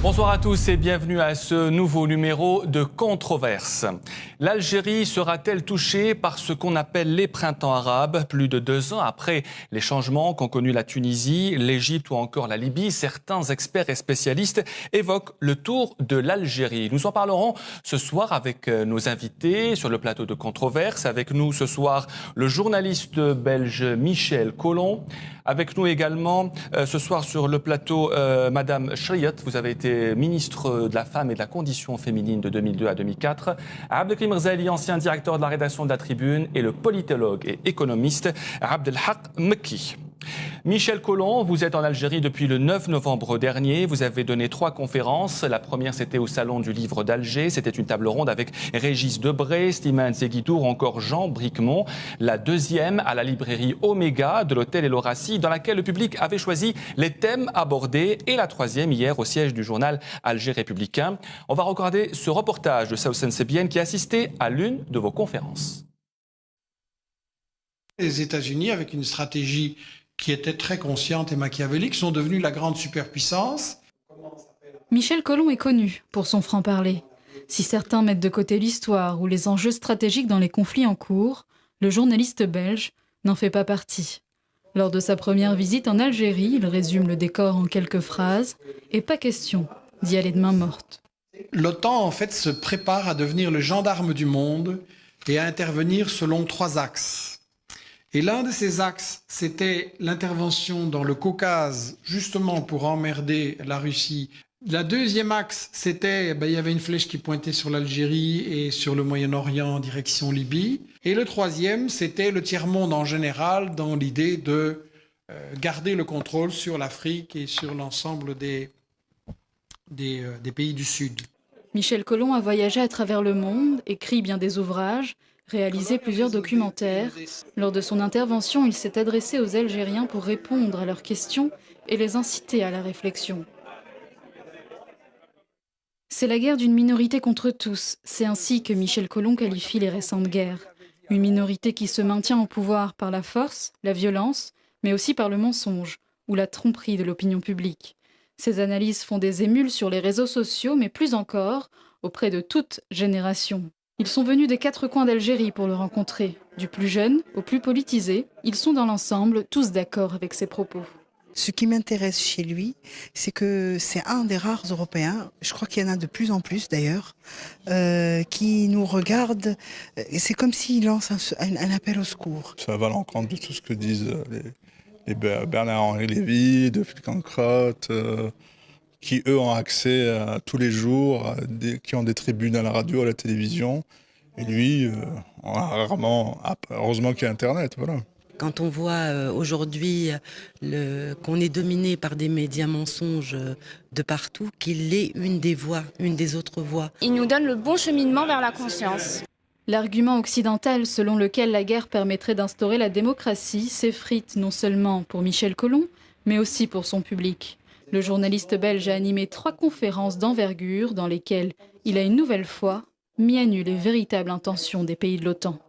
Bonsoir à tous et bienvenue à ce nouveau numéro de Controverse. L'Algérie sera-t-elle touchée par ce qu'on appelle les printemps arabes? Plus de 2 ans après les changements qu'ont connus la Tunisie, l'Égypte ou encore la Libye, certains experts et spécialistes évoquent le tour de l'Algérie. Nous en parlerons ce soir avec nos invités sur le plateau de Controverse. Avec nous ce soir le journaliste belge Michel Collomb. Avec nous également ce soir sur le plateau Madame Chriot, vous avez été ministre de la Femme et de la Condition féminine de 2002 à 2004. Abdelkrim Merzali, ancien directeur de la rédaction de la Tribune, et le politologue et économiste Abdelhak Mekki. Michel Collomb, vous êtes en Algérie depuis le 9 novembre dernier. Vous avez donné 3 conférences. La première, c'était au Salon du Livre d'Alger. C'était une table ronde avec Régis Debray, Slimane Zeguitour ou encore Jean Bricmont. La deuxième, à la librairie Oméga de l'hôtel El Horaci, dans laquelle le public avait choisi les thèmes abordés. Et la troisième, hier, au siège du journal Alger Républicain. On va regarder ce reportage de Soussen Sebienne qui assistait à l'une de vos conférences. Les États-Unis, avec une stratégie qui était très consciente et machiavélique, sont devenus la grande superpuissance. Michel Collomb est connu pour son franc-parler. Si certains mettent de côté l'histoire ou les enjeux stratégiques dans les conflits en cours, le journaliste belge n'en fait pas partie. Lors de sa première visite en Algérie, il résume le décor en quelques phrases et pas question d'y aller de main morte. L'OTAN, en fait, se prépare à devenir le gendarme du monde et à intervenir selon 3 axes. Et l'un de ces axes, c'était l'intervention dans le Caucase, justement pour emmerder la Russie. La deuxième axe, c'était, il y avait une flèche qui pointait sur l'Algérie et sur le Moyen-Orient en direction Libye. Et le troisième, c'était le tiers-monde en général, dans l'idée de garder le contrôle sur l'Afrique et sur l'ensemble des pays du Sud. Michel Collomb a voyagé à travers le monde, écrit bien des ouvrages, réalisé plusieurs documentaires. Lors de son intervention, il s'est adressé aux Algériens pour répondre à leurs questions et les inciter à la réflexion. C'est la guerre d'une minorité contre tous. C'est ainsi que Michel Collomb qualifie les récentes guerres. Une minorité qui se maintient au pouvoir par la force, la violence, mais aussi par le mensonge ou la tromperie de l'opinion publique. Ces analyses font des émules sur les réseaux sociaux, mais plus encore auprès de toute génération. Ils sont venus des 4 coins d'Algérie pour le rencontrer. Du plus jeune au plus politisé, ils sont dans l'ensemble tous d'accord avec ses propos. Ce qui m'intéresse chez lui, c'est que c'est un des rares Européens, je crois qu'il y en a de plus en plus d'ailleurs, qui nous regarde. C'est comme s'il lance un appel au secours. Ça va à l'encontre de tout ce que disent les Bernard-Henri Lévy, de Flicancrotte, qui eux ont accès tous les jours, qui ont des tribunes à la radio, à la télévision. Et lui, on a rarement, heureusement qu'il y a Internet, voilà. Quand on voit aujourd'hui qu'on est dominé par des médias mensonges de partout, qu'il est une des voix, une des autres voix. Il nous donne le bon cheminement vers la conscience. L'argument occidental selon lequel la guerre permettrait d'instaurer la démocratie s'effrite non seulement pour Michel Collomb, mais aussi pour son public. Le journaliste belge a animé 3 conférences d'envergure dans lesquelles il a une nouvelle fois mis à nu les véritables intentions des pays de l'OTAN.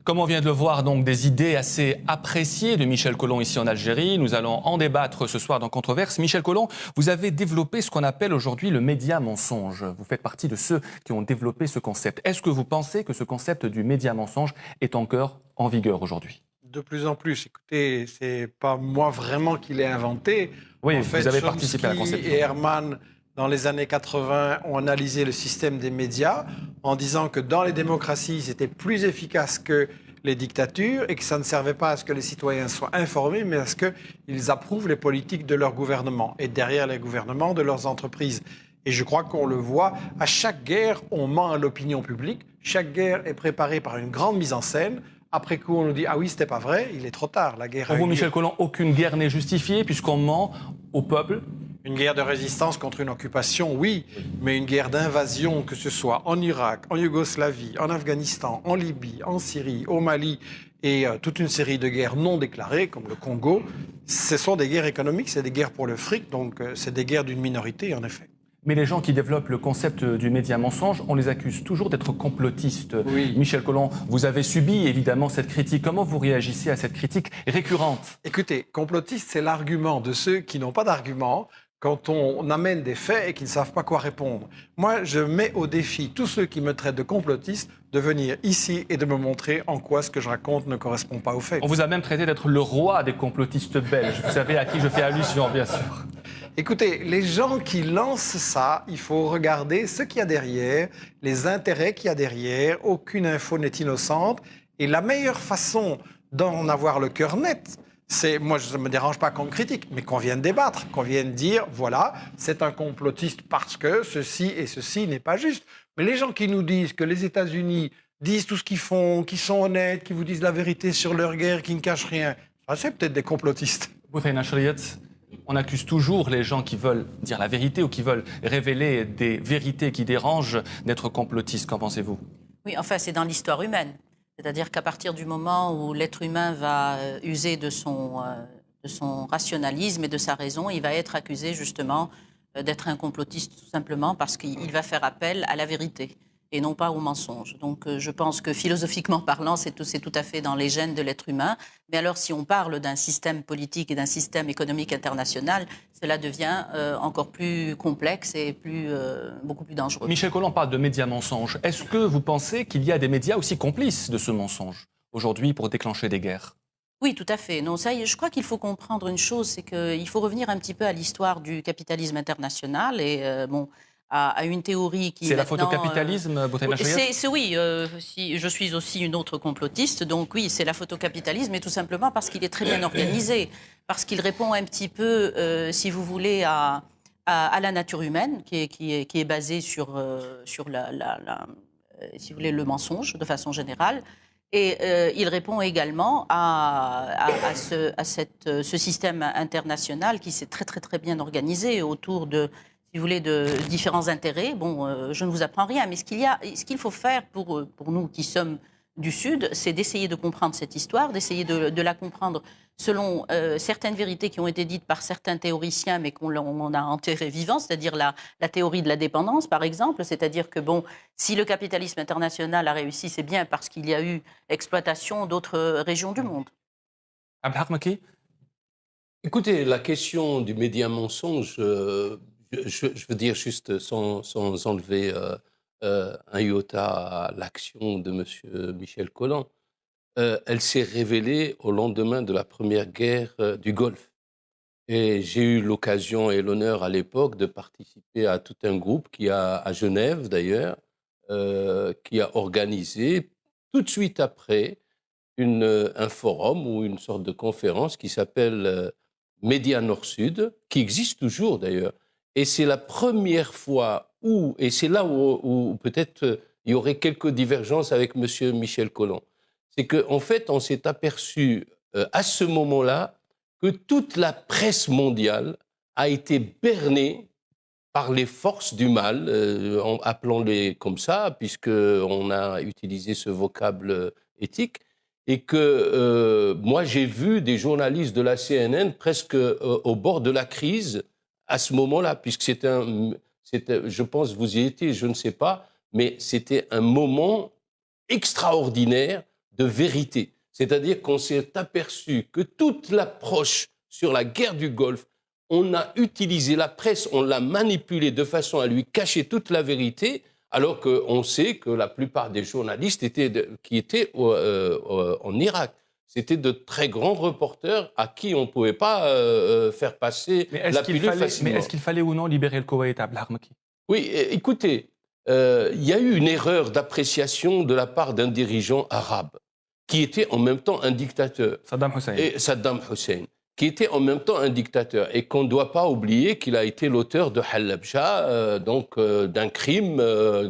Comme on vient de le voir, donc des idées assez appréciées de Michel Collomb ici en Algérie. Nous allons en débattre ce soir dans Controverse. Michel Collomb, vous avez développé ce qu'on appelle aujourd'hui le média mensonge. Vous faites partie de ceux qui ont développé ce concept. Est-ce que vous pensez que ce concept du média mensonge est encore en vigueur aujourd'hui ? De plus en plus. Écoutez, c'est pas moi vraiment qui l'ai inventé. Oui, en fait, vous avez participé à la conception. Et Herman, dans les années 80, ont analysé le système des médias en disant que dans les démocraties, c'était plus efficace que les dictatures et que ça ne servait pas à ce que les citoyens soient informés, mais à ce qu'ils approuvent les politiques de leur gouvernement et derrière les gouvernements de leurs entreprises. Et je crois qu'on le voit, à chaque guerre, on ment à l'opinion publique. Chaque guerre est préparée par une grande mise en scène. Après coup, on nous dit « Ah oui, c'était pas vrai, il est trop tard, la guerre a eu lieu. » Pour vous, Michel Collomb, aucune guerre n'est justifiée puisqu'on ment au peuple. Une guerre de résistance contre une occupation, oui, mais une guerre d'invasion, que ce soit en Irak, en Yougoslavie, en Afghanistan, en Libye, en Syrie, au Mali et toute une série de guerres non déclarées, comme le Congo, ce sont des guerres économiques, c'est des guerres pour le fric, donc c'est des guerres d'une minorité, en effet. Mais les gens qui développent le concept du média mensonge, on les accuse toujours d'être complotistes. Oui. Michel Collomb, vous avez subi évidemment cette critique. Comment vous réagissez à cette critique récurrente ? Écoutez, complotiste, c'est l'argument de ceux qui n'ont pas d'argument quand on amène des faits et qu'ils ne savent pas quoi répondre. Moi, je mets au défi tous ceux qui me traitent de complotiste de venir ici et de me montrer en quoi ce que je raconte ne correspond pas aux faits. On vous a même traité d'être le roi des complotistes belges. Vous savez à qui je fais allusion, bien sûr. Écoutez, les gens qui lancent ça, il faut regarder ce qu'il y a derrière, les intérêts qu'il y a derrière. Aucune info n'est innocente. Et la meilleure façon d'en avoir le cœur net, moi, ça ne me dérange pas qu'on critique, mais qu'on vienne débattre, qu'on vienne dire, voilà, c'est un complotiste parce que ceci et ceci n'est pas juste. Mais les gens qui nous disent que les États-Unis disent tout ce qu'ils font, qui sont honnêtes, qui vous disent la vérité sur leur guerre, qui ne cachent rien, ça, c'est peut-être des complotistes. Bouthaina Chriet, on accuse toujours les gens qui veulent dire la vérité ou qui veulent révéler des vérités qui dérangent d'être complotistes. Qu'en pensez-vous? Oui, enfin, c'est dans l'histoire humaine. C'est-à-dire qu'à partir du moment où l'être humain va user de son rationalisme et de sa raison, il va être accusé justement d'être un complotiste tout simplement parce qu'il va faire appel à la vérité et non pas au mensonge. Donc je pense que philosophiquement parlant, c'est tout à fait dans les gènes de l'être humain. Mais alors si on parle d'un système politique et d'un système économique international, cela devient encore plus complexe et beaucoup plus dangereux. Michel Collomb parle de médias mensonges. Est-ce que vous pensez qu'il y a des médias aussi complices de ce mensonge aujourd'hui pour déclencher des guerres? Oui, tout à fait. Non, ça, je crois qu'il faut comprendre une chose, c'est qu'il faut revenir un petit peu à l'histoire du capitalisme international et à une théorie qui c'est la photocapitalisme, Bouthaina Chriet? Oui, si, je suis aussi une autre complotiste, donc oui, c'est la photocapitalisme, mais tout simplement parce qu'il est très bien organisé, parce qu'il répond un petit peu, si vous voulez, à la nature humaine, qui est basée sur si vous voulez, le mensonge, de façon générale. Et il répond également à ce système international qui s'est très, très, très bien organisé autour de, si vous voulez, de différents intérêts. Bon, je ne vous apprends rien, mais ce qu'il faut faire pour nous qui sommes du Sud, c'est d'essayer de comprendre cette histoire, d'essayer de la comprendre selon certaines vérités qui ont été dites par certains théoriciens, mais qu'on a enterrées vivantes, c'est-à-dire la théorie de la dépendance, par exemple. C'est-à-dire que, bon, si le capitalisme international a réussi, c'est bien parce qu'il y a eu exploitation d'autres régions du monde. Abdelhak Maki? Écoutez, la question du média mensonge, je veux dire juste sans enlever un iota à l'action de M. Michel Collomb, elle s'est révélée au lendemain de la première guerre du Golfe. Et j'ai eu l'occasion et l'honneur à l'époque de participer à tout un groupe à Genève d'ailleurs, qui a organisé tout de suite après un forum ou une sorte de conférence qui s'appelle Média Nord-Sud, qui existe toujours d'ailleurs. Et c'est la première fois et c'est là où peut-être il y aurait quelques divergences avec M. Michel Collomb, c'est qu'en fait, on s'est aperçu à ce moment-là que toute la presse mondiale a été bernée par les forces du mal, appelons-les comme ça, puisqu'on a utilisé ce vocable éthique, et que moi j'ai vu des journalistes de la CNN presque au bord de la crise à ce moment-là, puisque je pense, vous y étiez, je ne sais pas, mais c'était un moment extraordinaire de vérité. C'est-à-dire qu'on s'est aperçu que toute l'approche sur la guerre du Golfe, on a utilisé la presse, on l'a manipulée de façon à lui cacher toute la vérité, alors qu'on sait que la plupart des journalistes qui étaient en Irak, c'était de très grands reporters à qui on ne pouvait pas faire passer la pilule facilement. Mais est-ce qu'il fallait ou non libérer le Koweït, Abdelhak Maki? Oui, écoutez, il y a eu une erreur d'appréciation de la part d'un dirigeant arabe qui était en même temps un dictateur. Saddam Hussein. Qui était en même temps un dictateur et qu'on ne doit pas oublier qu'il a été l'auteur de Halabja, d'un crime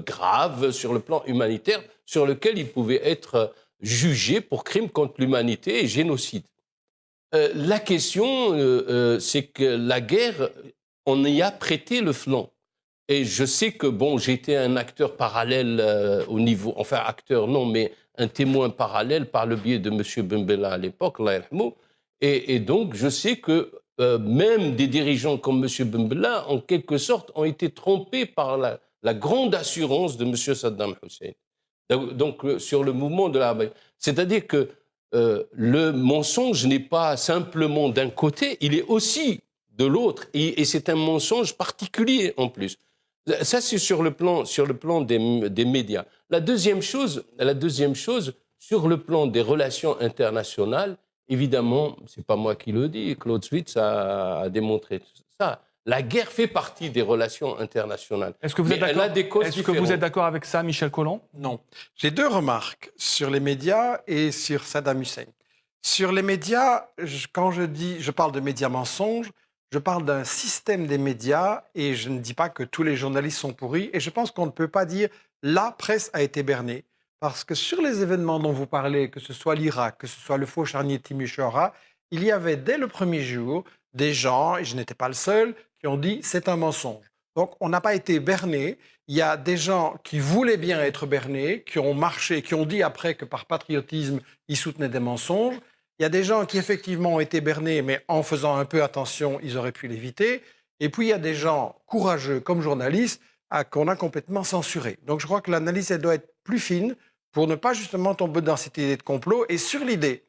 grave sur le plan humanitaire, sur lequel il pouvait être jugé pour crime contre l'humanité et génocide. La question, c'est que la guerre, on y a prêté le flanc. Et je sais que, bon, j'étais un acteur parallèle au niveau... Enfin, acteur, non, mais un témoin parallèle par le biais de M. Ben Bella à l'époque, Allah yarhamou. Et donc, je sais que même des dirigeants comme M. Ben Bella, en quelque sorte, ont été trompés par la grande assurance de M. Saddam Hussein. Donc, sur le mouvement de la... C'est-à-dire que le mensonge n'est pas simplement d'un côté, il est aussi de l'autre. Et c'est un mensonge particulier en plus. Ça, c'est sur le plan des médias. La deuxième chose, sur le plan des relations internationales, évidemment, c'est pas moi qui le dis, Claude Switz a démontré ça. La guerre fait partie des relations internationales. Est-ce que vous êtes d'accord avec ça, Michel Collomb? Non. J'ai deux remarques sur les médias et sur Saddam Hussein. Sur les médias, quand je parle de médias mensonges, je parle d'un système des médias et je ne dis pas que tous les journalistes sont pourris. Et je pense qu'on ne peut pas dire la presse a été bernée. Parce que sur les événements dont vous parlez, que ce soit l'Irak, que ce soit le faux charnier Timisoara, il y avait dès le premier jour des gens, et je n'étais pas le seul, qui ont dit c'est un mensonge. Donc on n'a pas été berné. Il y a des gens qui voulaient bien être bernés, qui ont marché, qui ont dit après que par patriotisme, ils soutenaient des mensonges. Il y a des gens qui effectivement ont été bernés, mais en faisant un peu attention, ils auraient pu l'éviter. Et puis il y a des gens courageux comme journalistes qu'on a complètement censurés. Donc je crois que l'analyse, elle doit être plus fine pour ne pas justement tomber dans cette idée de complot. Et sur l'idée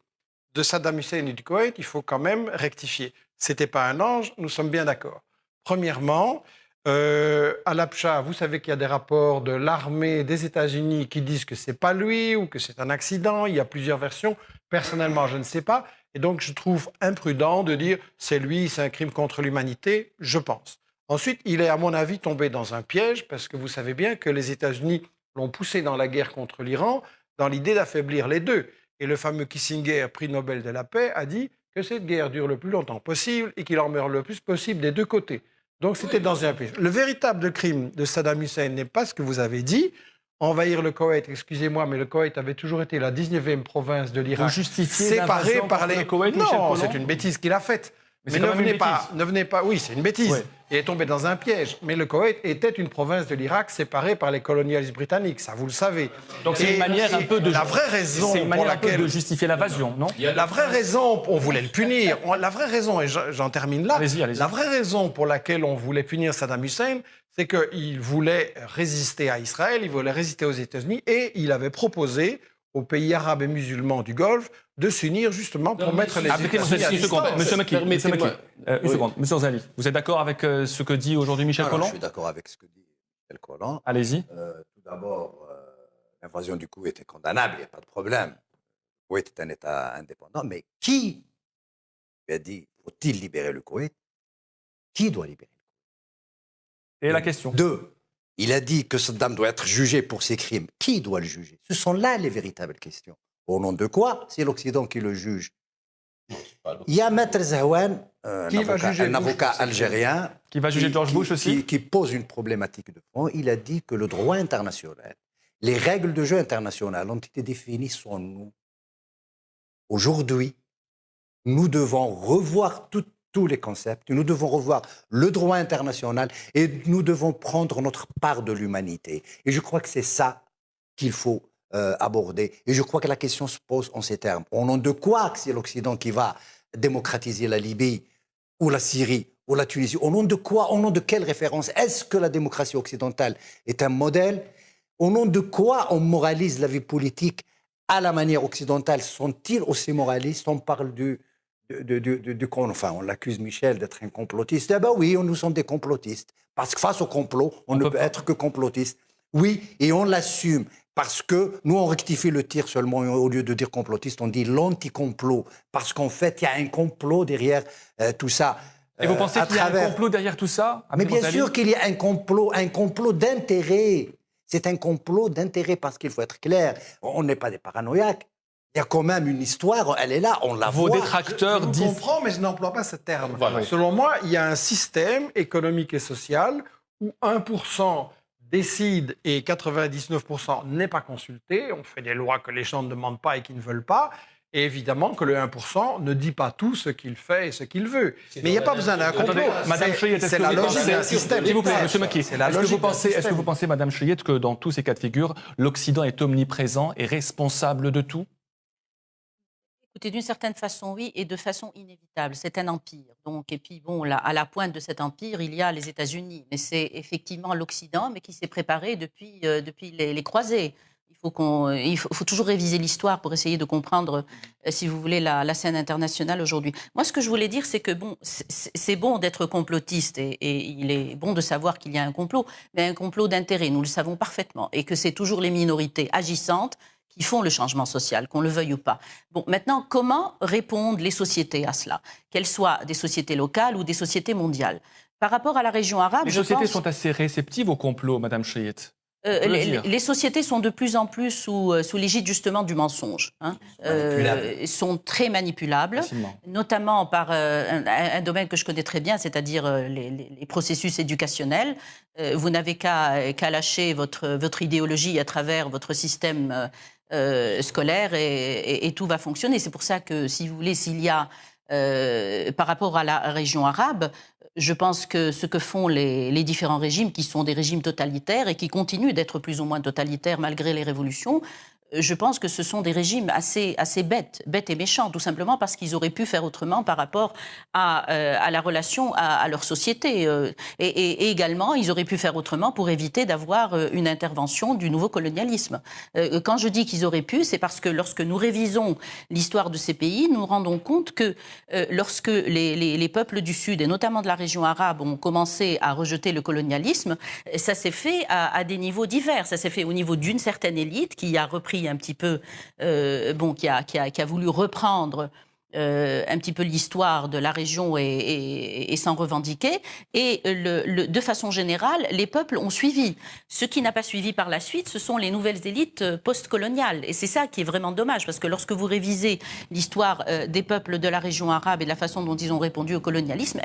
de Saddam Hussein et du Koweït, il faut quand même rectifier. C'était pas un ange, nous sommes bien d'accord. Premièrement, à l'Abcha, vous savez qu'il y a des rapports de l'armée des États-Unis qui disent que c'est pas lui ou que c'est un accident. Il y a plusieurs versions. Personnellement, je ne sais pas. Et donc, je trouve imprudent de dire c'est lui, c'est un crime contre l'humanité, je pense. Ensuite, il est, à mon avis, tombé dans un piège parce que vous savez bien que les États-Unis l'ont poussé dans la guerre contre l'Iran dans l'idée d'affaiblir les deux. Et le fameux Kissinger, prix Nobel de la paix, a dit que cette guerre dure le plus longtemps possible et qu'il en meurt le plus possible des deux côtés. Donc c'était dans un piège. Le véritable crime de Saddam Hussein n'est pas ce que vous avez dit. Envahir le Koweït, excusez-moi, mais le Koweït avait toujours été la 19e province de l'Irak. Vous justifiez séparée par le Koweït, Michel Non, Collomb? c'est une bêtise qu'il a faite. Mais ne venez pas. Oui, c'est une bêtise. Ouais. Il est tombé dans un piège. Mais le Koweït était une province de l'Irak séparée par les colonialistes britanniques. Ça, vous le savez. Donc c'est une manière un peu de... La vraie raison pour laquelle... de justifier l'invasion, non? La vraie raison, on voulait le punir. La vraie raison, et j'en termine là, Allez-y. la vraie raison pour laquelle on voulait punir Saddam Hussein, c'est qu'il voulait résister à Israël, il voulait résister aux États-Unis, et il avait proposé aux pays arabes et musulmans du Golfe de s'unir justement pour mettre les États-Unis à distance. Monsieur Maki, une seconde. Monsieur Orzali, vous êtes d'accord avec ce que dit aujourd'hui Michel Collomb? Je suis d'accord avec ce que dit Michel Collomb. Allez-y. Tout d'abord, l'invasion du Koweït est condamnable, il n'y a pas de problème. Le Koweït est un État indépendant, mais qui lui a dit faut-il libérer le Koweït? Qui doit libérer le Koweït? Et la question? Deux, il a dit que Saddam doit être jugé pour ses crimes. Qui doit le juger? Ce sont là les véritables questions. Au nom de quoi? C'est l'Occident qui le juge. Il y a Maître Zahwan, un avocat algérien, qui va juger George Bush aussi, qui pose une problématique de fond. Il a dit que le droit international, les règles de jeu internationales ont été définies sans nous. Aujourd'hui, nous devons revoir tous les concepts, nous devons revoir le droit international et nous devons prendre notre part de l'humanité. Et je crois que c'est ça qu'il faut aborder. Et je crois que la question se pose en ces termes. Au nom de quoi que c'est l'Occident qui va démocratiser la Libye ou la Syrie ou la Tunisie? Au nom de quoi? Au nom de quelle référence? Est-ce que la démocratie occidentale est un modèle? Au nom de quoi on moralise la vie politique à la manière occidentale? Sont-ils aussi moralistes? On parle enfin, on l'accuse Michel d'être un complotiste. Eh bien oui, nous sommes des complotistes. Parce que face au complot, on ne peut être que complotiste. Oui, et on l'assume. Parce que nous, on rectifie le tir seulement, au lieu de dire complotiste, on dit l'anti-complot. Parce qu'en fait, il y a un complot derrière tout ça. Et vous pensez qu'il y a un complot derrière tout ça? Mais bien sûr qu'il y a un complot d'intérêt. C'est un complot d'intérêt parce qu'il faut être clair. On n'est pas des paranoïaques. Il y a quand même une histoire, elle est là, on la voit. Vos détracteurs disent... Je comprends, mais je n'emploie pas ce terme. Voilà. Selon moi, il y a un système économique et social où 1% décide et 99% n'est pas consulté. On fait des lois que les gens ne demandent pas et qui ne veulent pas. Et évidemment que le 1% ne dit pas tout ce qu'il fait et ce qu'il veut. Mais il n'y a pas besoin d'un complot. Madame Cheyet, c'est la logique d'un système. S'il vous plaît, Monsieur Maki, est-ce que vous pensez, Madame Cheyet, que dans tous ces cas de figure, l'Occident est omniprésent et responsable de tout? Écoutez, d'une certaine façon, oui, et de façon inévitable. C'est un empire. Donc, et puis, bon, là, à la pointe de cet empire, il y a les États-Unis. Mais c'est effectivement l'Occident, mais qui s'est préparé depuis les croisés. Il Il faut toujours réviser l'histoire pour essayer de comprendre, si vous voulez, la scène internationale aujourd'hui. Moi, ce que je voulais dire, c'est que c'est bon d'être complotiste et il est bon de savoir qu'il y a un complot, mais un complot d'intérêt, nous le savons parfaitement, et que c'est toujours les minorités agissantes qui font le changement social, qu'on le veuille ou pas. Bon, maintenant, comment répondent les sociétés à cela, qu'elles soient des sociétés locales ou des sociétés mondiales? Par rapport à la région arabe, les sociétés sont assez réceptives au complot, Madame Chayet. Les sociétés sont de plus en plus sous l'égide justement du mensonge. Sont très manipulables, notamment par un domaine que je connais très bien, c'est-à-dire les processus éducationnels. Vous n'avez qu'à lâcher votre idéologie à travers votre système scolaire et tout va fonctionner. C'est pour ça que, si vous voulez, s'il y a, par rapport à la région arabe, je pense que ce que font les différents régimes, qui sont des régimes totalitaires et qui continuent d'être plus ou moins totalitaires malgré les révolutions, je pense que ce sont des régimes assez bêtes et méchants, tout simplement parce qu'ils auraient pu faire autrement par rapport à la relation à leur société. Et également, ils auraient pu faire autrement pour éviter d'avoir une intervention du nouveau colonialisme. Quand je dis qu'ils auraient pu, c'est parce que lorsque nous révisons l'histoire de ces pays, nous nous rendons compte que lorsque les peuples du Sud, et notamment de la région arabe, ont commencé à rejeter le colonialisme, ça s'est fait à des niveaux divers. Ça s'est fait au niveau d'une certaine élite qui a repris un petit peu, qui a voulu reprendre un petit peu l'histoire de la région et s'en revendiquer. Et de façon générale, les peuples ont suivi. Ce qui n'a pas suivi par la suite, ce sont les nouvelles élites post-coloniales. Et c'est ça qui est vraiment dommage, parce que lorsque vous révisez l'histoire des peuples de la région arabe et de la façon dont ils ont répondu au colonialisme,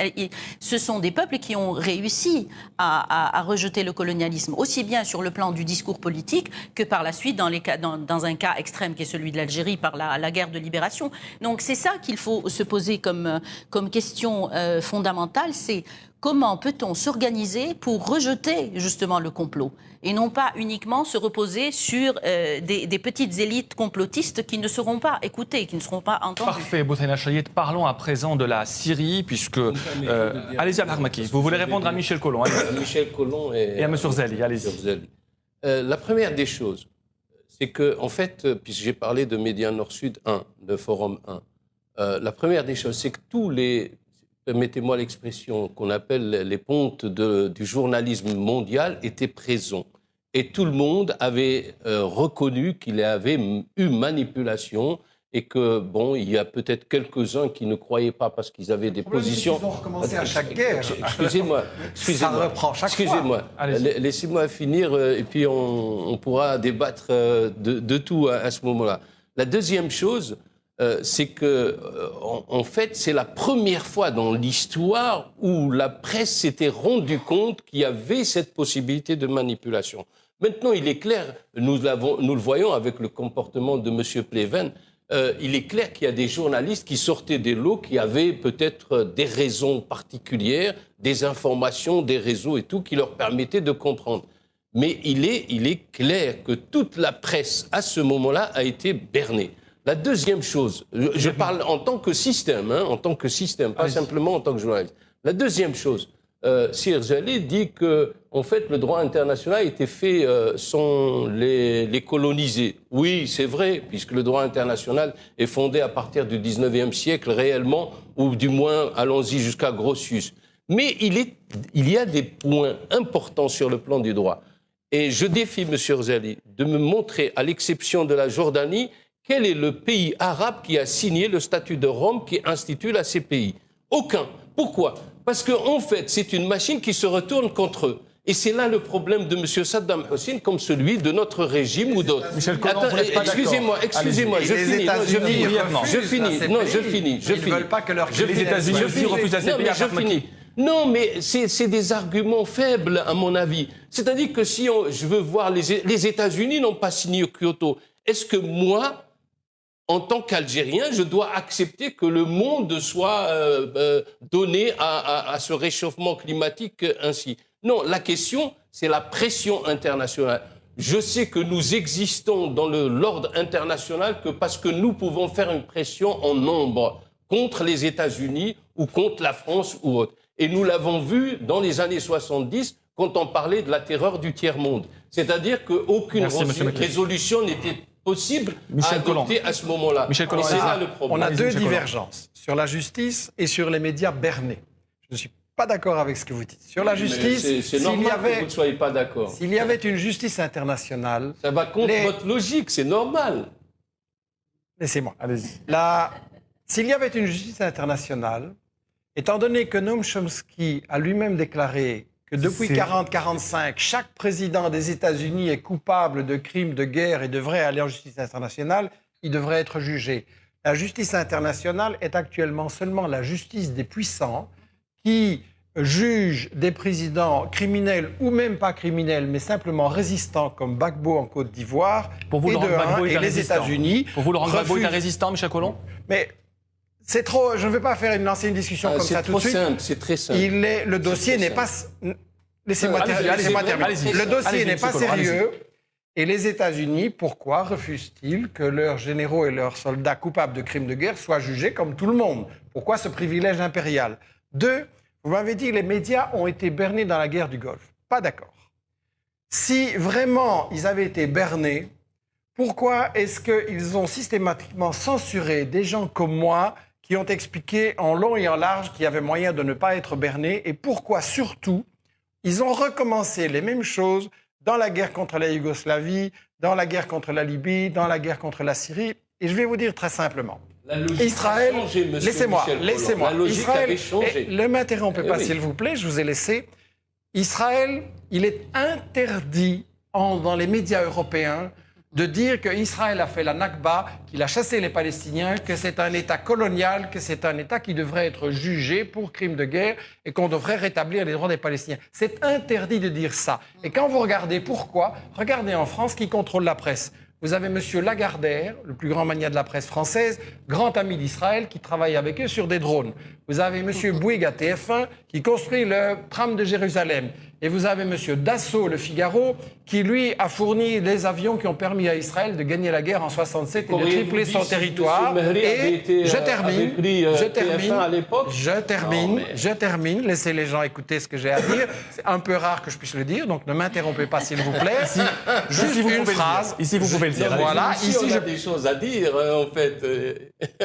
ce sont des peuples qui ont réussi à rejeter le colonialisme, aussi bien sur le plan du discours politique que par la suite dans un cas extrême qui est celui de l'Algérie par la guerre de libération. Donc c'est ça qu'il faut se poser comme question fondamentale, c'est comment peut-on s'organiser pour rejeter justement le complot et non pas uniquement se reposer sur des petites élites complotistes qui ne seront pas écoutées, qui ne seront pas entendues. Parfait, Boutaina Chayet. Parlons à présent de la Syrie, puisque... allez-y, Abdelhamaki, vous voulez répondre à Michel Collomb. Michel Collomb et à M. Rzali, allez-y. La première des choses, c'est que, en fait, puisque j'ai parlé de Média Nord-Sud 1, de Forum 1, la première des choses, c'est que tous les, permettez-moi l'expression, qu'on appelle les pontes du journalisme mondial étaient présents. Et tout le monde avait reconnu qu'il y avait eu manipulation et que, bon, il y a peut-être quelques-uns qui ne croyaient pas parce qu'ils avaient des positions... Ils vont recommencer à chaque guerre. Excusez-moi. Ça reprend chaque fois. Laissez-moi finir et puis on pourra débattre de tout à ce moment-là. La deuxième chose, c'est que, en fait, c'est la première fois dans l'histoire où la presse s'était rendue compte qu'il y avait cette possibilité de manipulation. Maintenant, il est clair, nous le voyons avec le comportement de M. Pleven, il est clair qu'il y a des journalistes qui sortaient des lots, qui avaient peut-être des raisons particulières, des informations, des réseaux et tout, qui leur permettaient de comprendre. Mais il est clair que toute la presse, à ce moment-là, a été bernée. La deuxième chose, je parle en tant que système, pas simplement en tant que journaliste. La deuxième chose, Sir Jalil dit que, en fait, le droit international a été fait sans les coloniser. Oui, c'est vrai, puisque le droit international est fondé à partir du 19e siècle réellement, ou du moins, allons-y jusqu'à Grotius. Mais il y a des points importants sur le plan du droit. Et je défie M. Jalil de me montrer, à l'exception de la Jordanie, quel est le pays arabe qui a signé le statut de Rome qui institue la CPI? Aucun. Pourquoi? Parce qu'en fait, c'est une machine qui se retourne contre eux. Et c'est là le problème de M. Saddam Hussein, comme celui de notre régime ou d'autres. Michel Collomb, excusez-moi, je finis. Ils ne veulent pas que leur... Les États-Unis aussi refusent la CPI. Je finis. Non, mais c'est des arguments faibles, à mon avis. C'est-à-dire que si je veux voir... Les États-Unis n'ont pas signé Kyoto. Est-ce que moi... en tant qu'Algérien, je dois accepter que le monde soit donné à ce réchauffement climatique ainsi. Non, la question, c'est la pression internationale. Je sais que nous existons dans l'ordre international que parce que nous pouvons faire une pression en nombre contre les États-Unis ou contre la France ou autre. Et nous l'avons vu dans les années 70, quand on parlait de la terreur du tiers-monde. C'est-à-dire qu'aucune résolution n'était possible à adopter à ce moment-là. Michel Collomb, c'est là le problème. On a deux divergences sur la justice et sur les médias bernés. Je ne suis pas d'accord avec ce que vous dites. Sur la justice, c'est normal que vous ne soyez pas d'accord. S'il y avait une justice internationale... Ça va contre votre logique, c'est normal. Laissez-moi. Allez-y. S'il y avait une justice internationale, étant donné que Noam Chomsky a lui-même déclaré que depuis 1940-1945, chaque président des États-Unis est coupable de crimes de guerre et devrait aller en justice internationale, il devrait être jugé. La justice internationale est actuellement seulement la justice des puissants qui juge des présidents criminels ou même pas criminels, mais simplement résistants comme Gbagbo en Côte d'Ivoire et les États-Unis. Pour vous, Laurent Gbagbo est un résistant, Michel Collomb? Mais c'est trop. Je ne veux pas lancer une discussion comme ça tout de suite. C'est très simple. Le dossier n'est pas. Laissez-moi terminer. Le dossier n'est pas sérieux. Et les États-Unis, pourquoi refusent-ils que leurs généraux et leurs soldats coupables de crimes de guerre soient jugés comme tout le monde? Pourquoi ce privilège impérial? 2, vous m'avez dit que les médias ont été bernés dans la guerre du Golfe. Pas d'accord. Si vraiment ils avaient été bernés, pourquoi est-ce qu'ils ont systématiquement censuré des gens comme moi qui ont expliqué en long et en large qu'il y avait moyen de ne pas être bernés? Et pourquoi surtout ils ont recommencé les mêmes choses dans la guerre contre la Yougoslavie, dans la guerre contre la Libye, dans la guerre contre la Syrie? Et je vais vous dire très simplement. La logique Israël, a changé, monsieur laissez-moi. La logique Israël, avait changé. Ne m'interrompez pas, s'il vous plaît, je vous ai laissé. Israël, il est interdit dans les médias européens de dire qu'Israël a fait la Nakba, qu'il a chassé les Palestiniens, que c'est un État colonial, que c'est un État qui devrait être jugé pour crimes de guerre et qu'on devrait rétablir les droits des Palestiniens. C'est interdit de dire ça. Et quand vous regardez pourquoi, regardez en France qui contrôle la presse. Vous avez M. Lagardère, le plus grand magnat de la presse française, grand ami d'Israël, qui travaille avec eux sur des drones. Vous avez M. Bouygues à TF1, qui construit le tram de Jérusalem. Et vous avez M. Dassault, le Figaro, qui, lui, a fourni les avions qui ont permis à Israël de gagner la guerre en 1967 et de tripler son territoire. Et je termine. Laissez les gens écouter ce que j'ai à dire. C'est un peu rare que je puisse le dire, donc ne m'interrompez pas, s'il vous plaît. Juste une phrase. Ici, vous pouvez le dire. Voilà. Ici, j'ai des choses à dire, en fait.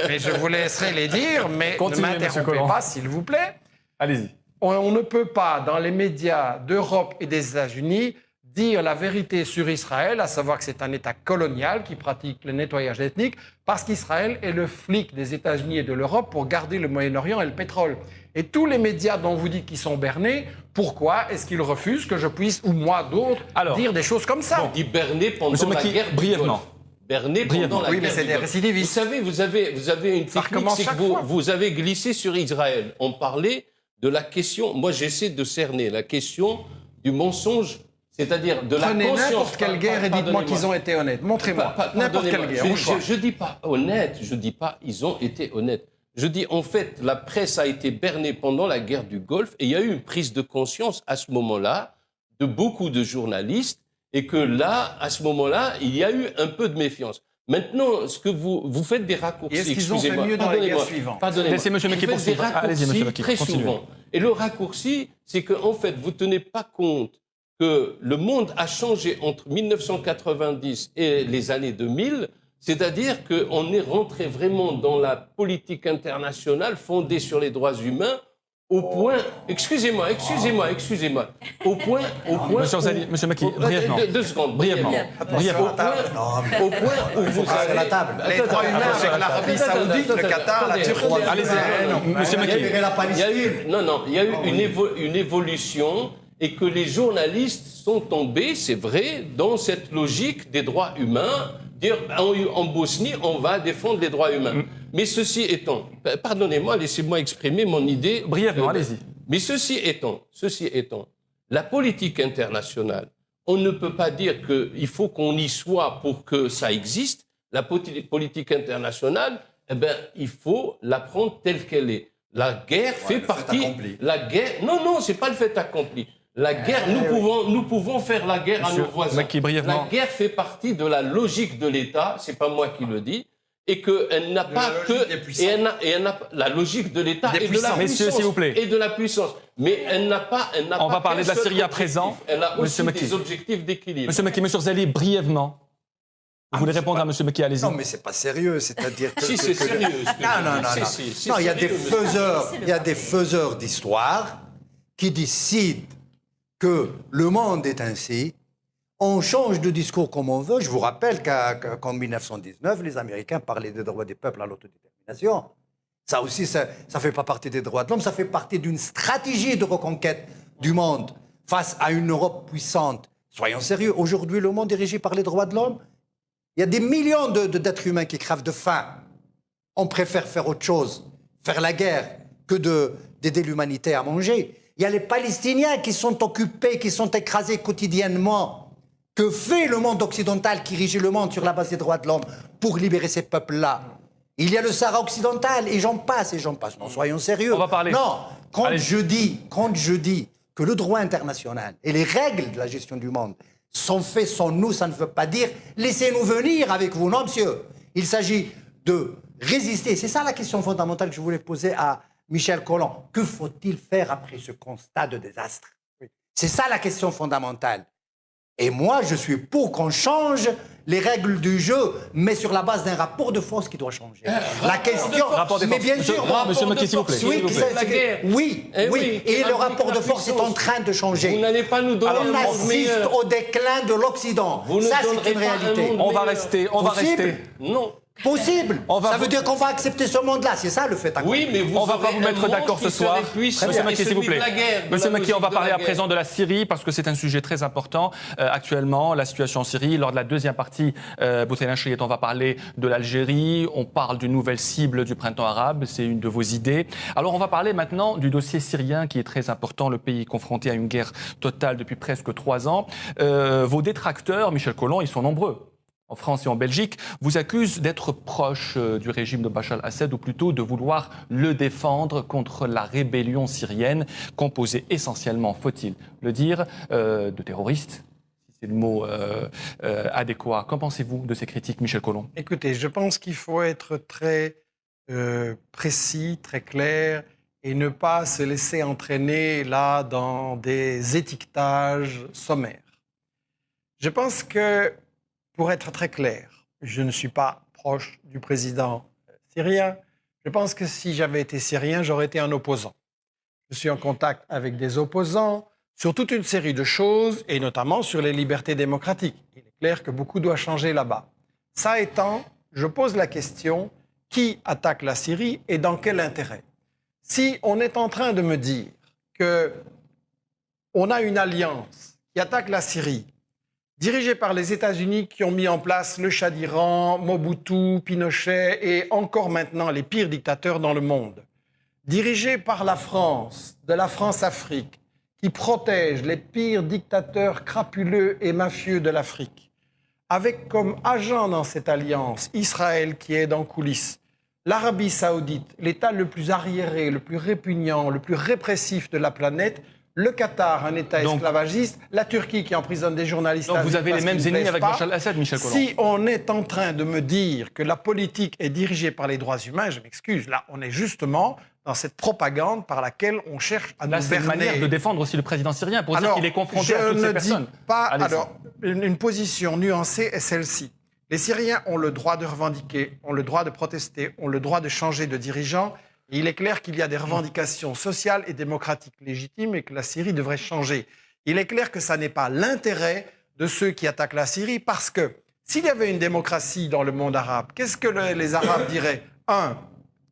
Mais je vous laisserai les dire, mais ne m'interrompez pas, s'il vous plaît. Allez-y. On ne peut pas, dans les médias d'Europe et des États-Unis, dire la vérité sur Israël, à savoir que c'est un État colonial qui pratique le nettoyage ethnique, parce qu'Israël est le flic des États-Unis et de l'Europe pour garder le Moyen-Orient et le pétrole. Et tous les médias dont vous dites qu'ils sont bernés, pourquoi est-ce qu'ils refusent que je puisse, ou moi d'autres, dire des choses comme ça? On dit berné pendant la guerre brièvement. Berné pendant la guerre. Oui, mais c'est des récidivistes. Vous savez, vous avez une technique, c'est que vous avez glissé sur Israël. On parlait de la question, moi j'essaie de cerner la question du mensonge, c'est-à-dire de la conscience. Prenez n'importe quelle guerre et dites-moi qu'ils ont été honnêtes. Montrez-moi n'importe quelle guerre. Je ne dis pas honnête, je ne dis pas ils ont été honnêtes. Je dis en fait la presse a été bernée pendant la guerre du Golfe et il y a eu une prise de conscience à ce moment-là de beaucoup de journalistes et que là, à ce moment-là, il y a eu un peu de méfiance. Maintenant, ce que vous faites des raccourcis. Est-ce qu'ils ont fait mieux dans les guerres suivantes? Laissez M. Mekki poursuivre. Allez-y, M. Mekki, très souvent. Et le raccourci, c'est qu'en fait, vous ne tenez pas compte que le monde a changé entre 1990 et les années 2000, c'est-à-dire qu'on est rentré vraiment dans la politique internationale fondée sur les droits humains au point... Excusez-moi. Au point... Monsieur Mekki, brièvement. 2 secondes. Brièvement. Au point où vous avez... la table. Les droits humains avec l'Arabie Saoudite, le Qatar, la Turquie... Allez-y, monsieur Mekki. Il y a eu une évolution et que les journalistes sont tombés, c'est vrai, dans cette logique des droits humains, dire en Bosnie, on va défendre les droits humains. Mais ceci étant, pardonnez-moi, laissez-moi exprimer mon idée. Brièvement, allez-y. Mais ceci étant, la politique internationale, on ne peut pas dire qu'il faut qu'on y soit pour que ça existe. La politique internationale, il faut la prendre telle qu'elle est. La guerre fait partie... La guerre... Non, c'est pas le fait accompli. La guerre, nous pouvons faire la guerre à nos voisins. La guerre fait partie de la logique de l'État, c'est pas moi qui le dis, et qu'elle n'a pas la logique de l'État et de la puissance. Messieurs, s'il vous plaît. Et de la puissance. Mais elle n'a pas. On va parler de la Syrie à présent. Elle a aussi Monsieur des objectifs d'équilibre. Monsieur Mekki, Monsieur Zali, brièvement. Vous voulez répondre à Monsieur Mekki, allez-y. Non, mais c'est pas sérieux, c'est-à-dire que... Si, c'est sérieux. Non, il y a des faiseurs d'histoire qui décident que le monde est ainsi. On change de discours comme on veut. Je vous rappelle qu'en 1919, les Américains parlaient des droits des peuples à l'autodétermination. Ça aussi, ça ne fait pas partie des droits de l'homme, ça fait partie d'une stratégie de reconquête du monde face à une Europe puissante. Soyons sérieux, aujourd'hui, le monde est régi par les droits de l'homme. Il y a des millions d'êtres humains qui crèvent de faim. On préfère faire autre chose, faire la guerre, que d'aider l'humanité à manger. Il y a les Palestiniens qui sont occupés, qui sont écrasés quotidiennement. Que fait le monde occidental qui régit le monde sur la base des droits de l'homme pour libérer ces peuples-là? Il y a le Sahara occidental, et j'en passe. Non, soyons sérieux. On va parler. Non, quand je dis que le droit international et les règles de la gestion du monde sont faits sans nous, ça ne veut pas dire laissez-nous venir avec vous. Non, monsieur. Il s'agit de résister. C'est ça la question fondamentale que je voulais poser à Michel Collomb. Que faut-il faire après ce constat de désastre? C'est ça la question fondamentale. Et moi, je suis pour qu'on change les règles du jeu, mais sur la base d'un rapport de force qui doit changer. La question... Mais bien sûr... Monsieur Mekki, s'il vous plaît. Oui. Et le rapport de force est en train de changer. Vous n'allez pas nous donner on assiste au déclin de l'Occident. Ça, c'est une réalité. On va rester. Non. Possible. Ça veut dire qu'on va accepter ce monde-là. C'est ça le fait accompli. Oui, mais on ne va pas vous mettre d'accord ce soir. Monsieur Mekki, s'il vous plaît. Monsieur Mekki, on va parler à présent de la Syrie parce que c'est un sujet très important. Actuellement, la situation en Syrie. Lors de la deuxième partie, Boutelin Chriet, on va parler de l'Algérie. On parle d'une nouvelle cible du printemps arabe. C'est une de vos idées. Alors, on va parler maintenant du dossier syrien qui est très important. Le pays est confronté à une guerre totale depuis presque 3 ans. Vos détracteurs, Michel Collomb, ils sont nombreux. En France et en Belgique, vous accusent d'être proche du régime de Bachar al-Assad, ou plutôt de vouloir le défendre contre la rébellion syrienne, composée essentiellement, faut-il le dire, de terroristes, si c'est le mot adéquat. Qu'en pensez-vous de ces critiques, Michel Collomb? Écoutez, je pense qu'il faut être très précis, très clair, et ne pas se laisser entraîner là dans des étiquetages sommaires. Je pense que, pour être très clair, je ne suis pas proche du président syrien. Je pense que si j'avais été syrien, j'aurais été un opposant. Je suis en contact avec des opposants sur toute une série de choses, et notamment sur les libertés démocratiques. Il est clair que beaucoup doit changer là-bas. Ça étant, je pose la question, qui attaque la Syrie et dans quel intérêt? Si on est en train de me dire qu'on a une alliance qui attaque la Syrie, dirigé par les États-Unis qui ont mis en place le Shah d'Iran, Mobutu, Pinochet et encore maintenant les pires dictateurs dans le monde. Dirigé par la France, de la France-Afrique, qui protège les pires dictateurs crapuleux et mafieux de l'Afrique. Avec comme agent dans cette alliance Israël qui aide en coulisses, l'Arabie saoudite, l'État le plus arriéré, le plus répugnant, le plus répressif de la planète, le Qatar, un État esclavagiste, la Turquie qui emprisonne des journalistes. Donc vous avez les mêmes ennemis avec Bachar al-Assad, Michel Collomb. Si on est en train de me dire que la politique est dirigée par les droits humains, je m'excuse, là on est justement dans cette propagande par laquelle on cherche à nous berner. C'est une manière de défendre aussi le président syrien pour dire qu'il est confronté à toutes ces personnes. Alors, une position nuancée est celle-ci. Les Syriens ont le droit de revendiquer, ont le droit de protester, ont le droit de changer de dirigeant. Et il est clair qu'il y a des revendications sociales et démocratiques légitimes et que la Syrie devrait changer. Il est clair que ça n'est pas l'intérêt de ceux qui attaquent la Syrie parce que s'il y avait une démocratie dans le monde arabe, qu'est-ce que les Arabes diraient? 1.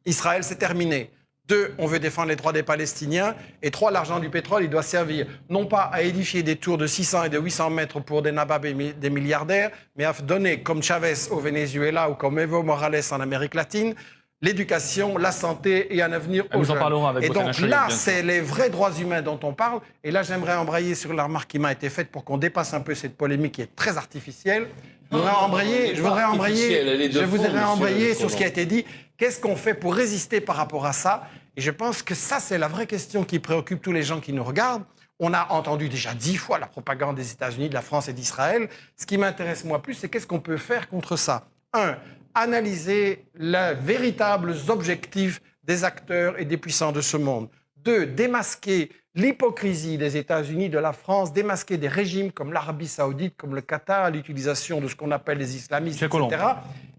Israël, c'est terminé. 2. On veut défendre les droits des Palestiniens. Et 3. L'argent du pétrole, il doit servir non pas à édifier des tours de 600 et de 800 mètres pour des nababs et des milliardaires, mais à donner, comme Chavez au Venezuela ou comme Evo Morales en Amérique latine, l'éducation, la santé et un avenir aux jeunes. Et donc là, c'est les vrais droits humains dont on parle. Et là, j'aimerais embrayer sur la remarque qui m'a été faite pour qu'on dépasse un peu cette polémique qui est très artificielle. Je voudrais embrayer sur ce qui a été dit. Qu'est-ce qu'on fait pour résister par rapport à ça? Et je pense que ça, c'est la vraie question qui préoccupe tous les gens qui nous regardent. On a entendu déjà 10 fois la propagande des États-Unis, de la France et d'Israël. Ce qui m'intéresse moi plus, c'est qu'est-ce qu'on peut faire contre ça? 1. analyser les véritables objectifs des acteurs et des puissants de ce monde. 2, démasquer l'hypocrisie des États-Unis, de la France, démasquer des régimes comme l'Arabie Saoudite, comme le Qatar, l'utilisation de ce qu'on appelle les islamistes, etc.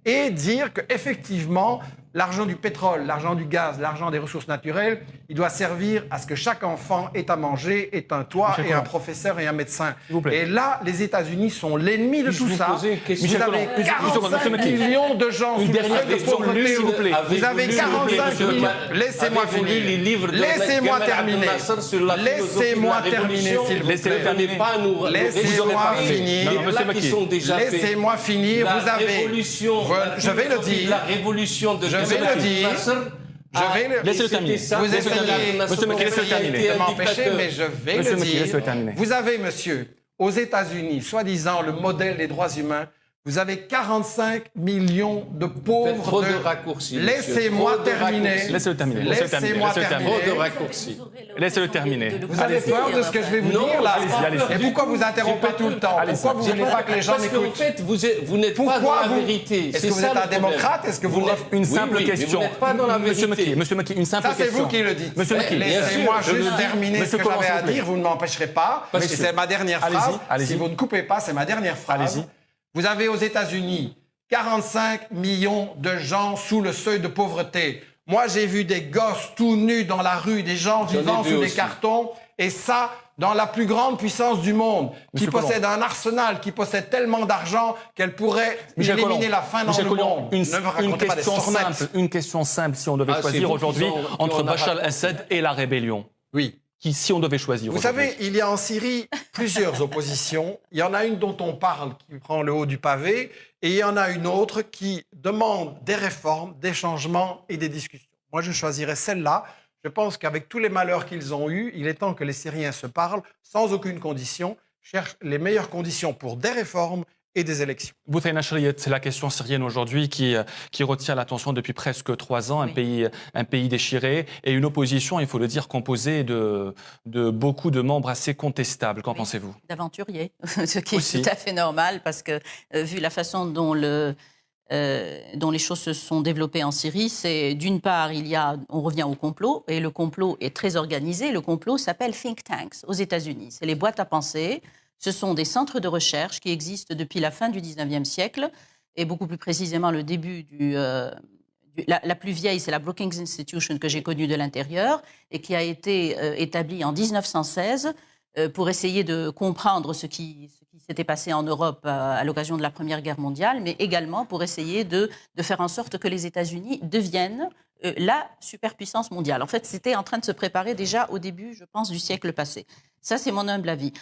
Et dire qu'effectivement, l'argent du pétrole, l'argent du gaz, l'argent des ressources naturelles, il doit servir à ce que chaque enfant ait à manger, ait un toit, et un professeur et un médecin. Et là, les États-Unis sont l'ennemi de tout ça. Vous avez 45 millions de gens sous le seuil de pauvreté. Vous avez 45 millions. Laissez-moi finir. Laissez-moi terminer. Laissez-moi terminer, s'il vous plaît. Laissez-moi finir. Laissez-moi finir. Vous avez... Je vais le dire. La révolution de... Je vais le dire. Laissez-le terminer. Vous essayez de m'empêcher, mais je vais le dire. Vous avez, monsieur, aux États-Unis, soi-disant le modèle des droits humains, vous avez 45 millions de pauvres. Trop de raccourcis. Laissez-moi terminer. Laissez-le terminer. Laissez-moi terminer. Trop de raccourcis. Laissez-le terminer. Vous avez peur de ce que je vais vous dire là? Et pourquoi vous interrompez tout le temps? Pourquoi vous ne voulez pas que les gens m'écoutent? Parce qu'en fait, vous n'êtes pas dans la vérité. Est-ce que vous êtes un démocrate? Est-ce que vous... Une simple question. Vous n'êtes pas dans la vérité. Monsieur Maki, une simple question. Ça, c'est vous qui le dites. Monsieur Maki, laissez-moi juste terminer ce que j'avais à dire. Vous ne m'empêcherez pas. Et c'est ma dernière phrase. Si vous ne coupez pas, c'est ma dernière phrase. Vous avez aux États-Unis 45 millions de gens sous le seuil de pauvreté. Moi, j'ai vu des gosses tout nus dans la rue, des gens vivant sous des cartons, et ça, dans la plus grande puissance du monde, qui possède un arsenal, qui possède tellement d'argent qu'elle pourrait éliminer la faim dans le monde. Une question simple, si on devait choisir aujourd'hui entre Bachar el-Assad et la rébellion. Oui. Si on devait choisir. Vous savez, il y a en Syrie plusieurs oppositions. Il y en a une dont on parle qui prend le haut du pavé, et il y en a une autre qui demande des réformes, des changements et des discussions. Moi, je choisirais celle-là. Je pense qu'avec tous les malheurs qu'ils ont eus, il est temps que les Syriens se parlent sans aucune condition, cherchent les meilleures conditions pour des réformes et des élections. Bouthaïna Chriet, c'est la question syrienne aujourd'hui qui retient l'attention depuis presque 3 ans, un pays déchiré et une opposition, il faut le dire, composée de beaucoup de membres assez contestables. Qu'en pensez-vous? D'aventuriers, ce qui est tout à fait normal parce que vu la façon dont les choses se sont développées en Syrie, c'est d'une part, on revient au complot, et le complot est très organisé. Le complot s'appelle think tanks aux États-Unis. C'est les boîtes à pensée. Ce sont des centres de recherche qui existent depuis la fin du 19e siècle, et beaucoup plus précisément le début la plus vieille, c'est la Brookings Institution que j'ai connue de l'intérieur, et qui a été établie en 1916 pour essayer de comprendre ce qui s'était passé en Europe à l'occasion de la Première Guerre mondiale, mais également pour essayer de faire en sorte que les États-Unis deviennent la superpuissance mondiale. En fait, c'était en train de se préparer déjà au début, je pense, du siècle passé. Ça, c'est mon humble avis.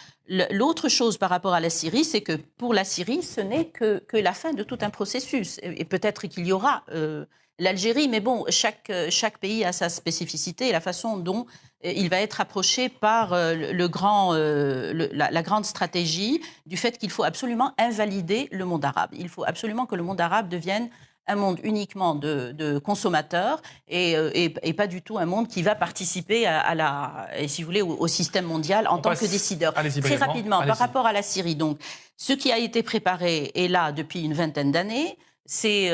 L'autre chose par rapport à la Syrie, c'est que pour la Syrie, ce n'est que la fin de tout un processus. Et peut-être qu'il y aura l'Algérie, mais bon, chaque pays a sa spécificité et la façon dont il va être approché par la grande stratégie du fait qu'il faut absolument invalider le monde arabe. Il faut absolument que le monde arabe devienne un monde uniquement de consommateurs et pas du tout un monde qui va participer si vous voulez, au système mondial en tant que décideur. Très rapidement, par rapport à la Syrie, donc, ce qui a été préparé est là depuis une vingtaine d'années. C'est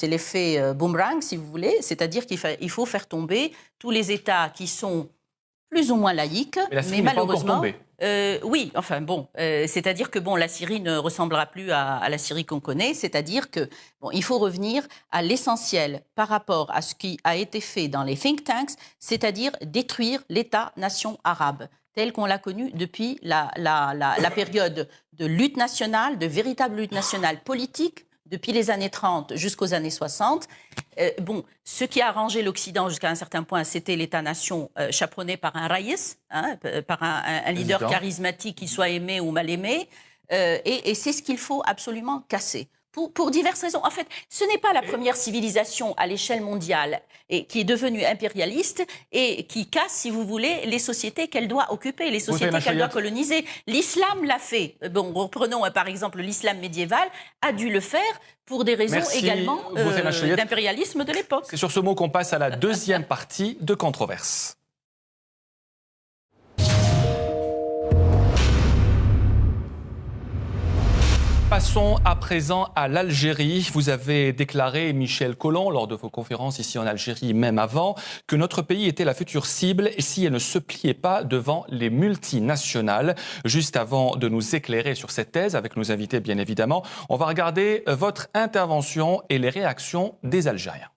l'effet boomerang, si vous voulez, c'est-à-dire qu'il faut faire tomber tous les États qui sont plus ou moins laïques, mais malheureusement... oui, enfin bon, c'est-à-dire que la Syrie ne ressemblera plus à la Syrie qu'on connaît, c'est-à-dire que il faut revenir à l'essentiel par rapport à ce qui a été fait dans les think tanks, c'est-à-dire détruire l'État-nation arabe tel qu'on l'a connu depuis la période de lutte nationale, de véritable lutte nationale politique, depuis les années 30 jusqu'aux années 60. Ce qui a arrangé l'Occident jusqu'à un certain point, c'était l'État-nation chaperonné par un raïs, par un leader charismatique qui soit aimé ou mal aimé. Et c'est ce qu'il faut absolument casser. Pour diverses raisons. En fait, ce n'est pas la première civilisation à l'échelle mondiale et qui est devenue impérialiste et qui casse, si vous voulez, les sociétés qu'elle doit occuper, les sociétés qu'elle doit coloniser. L'islam l'a fait. Reprenons par exemple l'islam médiéval, a dû le faire pour des raisons également d'impérialisme de l'époque. C'est sur ce mot qu'on passe à la deuxième partie de Controverse. Passons à présent à l'Algérie. Vous avez déclaré, Michel Collomb, lors de vos conférences ici en Algérie, même avant, que notre pays était la future cible si elle ne se pliait pas devant les multinationales. Juste avant de nous éclairer sur cette thèse, avec nos invités bien évidemment, on va regarder votre intervention et les réactions des Algériens.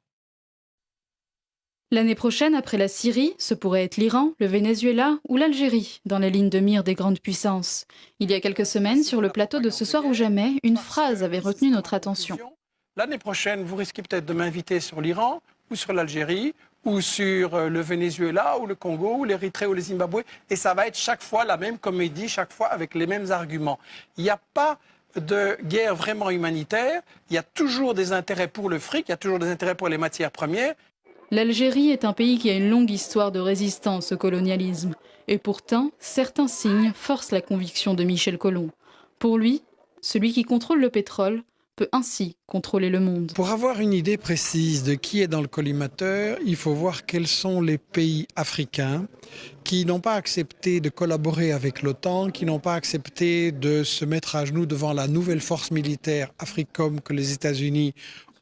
L'année prochaine, après la Syrie, ce pourrait être l'Iran, le Venezuela ou l'Algérie, dans les lignes de mire des grandes puissances. Il y a quelques semaines, sur le plateau de Ce soir ou jamais, une phrase avait retenu notre attention. L'année prochaine, vous risquez peut-être de m'inviter sur l'Iran ou sur l'Algérie ou sur le Venezuela ou le Congo ou l'Érythrée ou le Zimbabwe. Et ça va être chaque fois la même comédie, chaque fois avec les mêmes arguments. Il n'y a pas de guerre vraiment humanitaire. Il y a toujours des intérêts pour le fric, il y a toujours des intérêts pour les matières premières. L'Algérie est un pays qui a une longue histoire de résistance au colonialisme. Et pourtant, certains signes forcent la conviction de Michel Collomb. Pour lui, celui qui contrôle le pétrole peut ainsi contrôler le monde. Pour avoir une idée précise de qui est dans le collimateur, il faut voir quels sont les pays africains qui n'ont pas accepté de collaborer avec l'OTAN, qui n'ont pas accepté de se mettre à genoux devant la nouvelle force militaire Africom que les États-Unis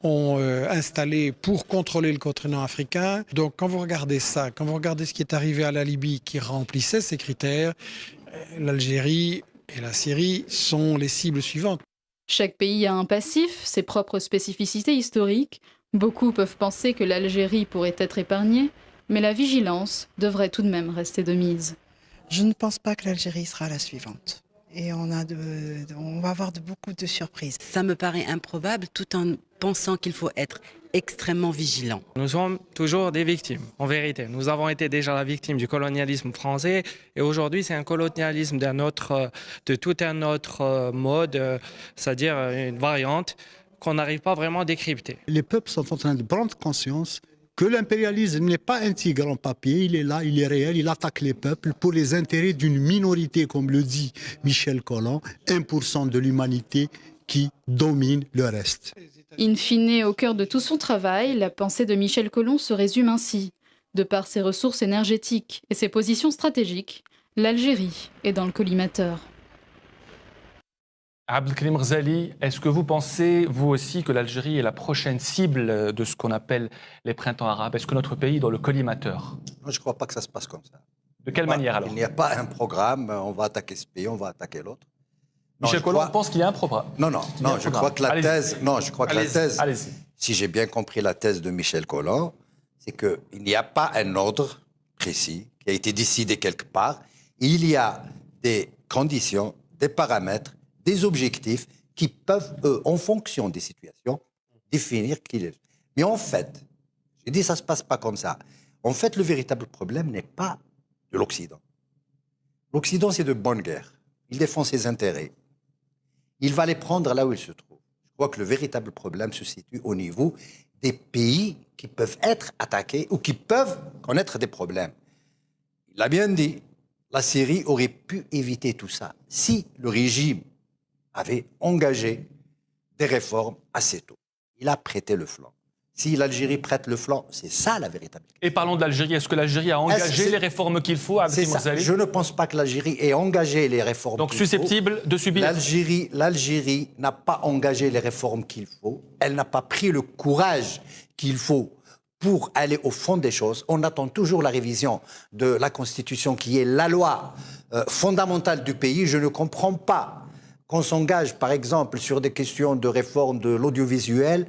ont installé pour contrôler le continent africain. Donc quand vous regardez ça, quand vous regardez ce qui est arrivé à la Libye qui remplissait ces critères, l'Algérie et la Syrie sont les cibles suivantes. Chaque pays a un passif, ses propres spécificités historiques. Beaucoup peuvent penser que l'Algérie pourrait être épargnée, mais la vigilance devrait tout de même rester de mise. Je ne pense pas que l'Algérie sera la suivante. Et on va avoir beaucoup de surprises. Ça me paraît improbable tout en pensant qu'il faut être extrêmement vigilant. Nous sommes toujours des victimes, en vérité. Nous avons été déjà la victime du colonialisme français et aujourd'hui c'est un colonialisme de tout un autre mode, c'est-à-dire une variante qu'on n'arrive pas vraiment à décrypter. Les peuples sont en train de prendre conscience que l'impérialisme n'est pas un tigre en papier, il est là, il est réel, il attaque les peuples pour les intérêts d'une minorité, comme le dit Michel Collomb, 1% de l'humanité qui domine le reste. In fine, au cœur de tout son travail, la pensée de Michel Collomb se résume ainsi. De par ses ressources énergétiques et ses positions stratégiques, l'Algérie est dans le collimateur. Abdelkrim Ghzali, est-ce que vous pensez, vous aussi, que l'Algérie est la prochaine cible de ce qu'on appelle les printemps arabes? Est-ce que notre pays est dans le collimateur? Moi, je ne crois pas que ça se passe comme ça. De quelle manière alors? Il n'y a pas un programme, on va attaquer ce pays, on va attaquer l'autre. Michel Collomb pense qu'il y a un programme. Non, je crois que la thèse, si j'ai bien compris la thèse de Michel Collomb, c'est qu'il n'y a pas un ordre précis qui a été décidé quelque part. Il y a des conditions, des paramètres, des objectifs qui peuvent, eux, en fonction des situations, définir qui il est. Mais en fait, j'ai dit ça ne se passe pas comme ça. En fait, le véritable problème n'est pas de l'Occident. L'Occident, c'est de bonne guerre. Il défend ses intérêts. Il va les prendre là où ils se trouvent. Je crois que le véritable problème se situe au niveau des pays qui peuvent être attaqués ou qui peuvent connaître des problèmes. Il a bien dit, la Syrie aurait pu éviter tout ça si le régime avait engagé des réformes assez tôt. Il a prêté le flanc. Si l'Algérie prête le flanc, c'est ça la véritable question. Et parlons de l'Algérie. Est-ce que l'Algérie a engagé les réformes qu'il faut à C'est ça. Je ne pense pas que l'Algérie ait engagé les réformes qu'il faut. Donc susceptible de subir. L'Algérie n'a pas engagé les réformes qu'il faut. Elle n'a pas pris le courage qu'il faut pour aller au fond des choses. On attend toujours la révision de la Constitution qui est la loi fondamentale du pays. Je ne comprends pas qu'on s'engage, par exemple, sur des questions de réforme de l'audiovisuel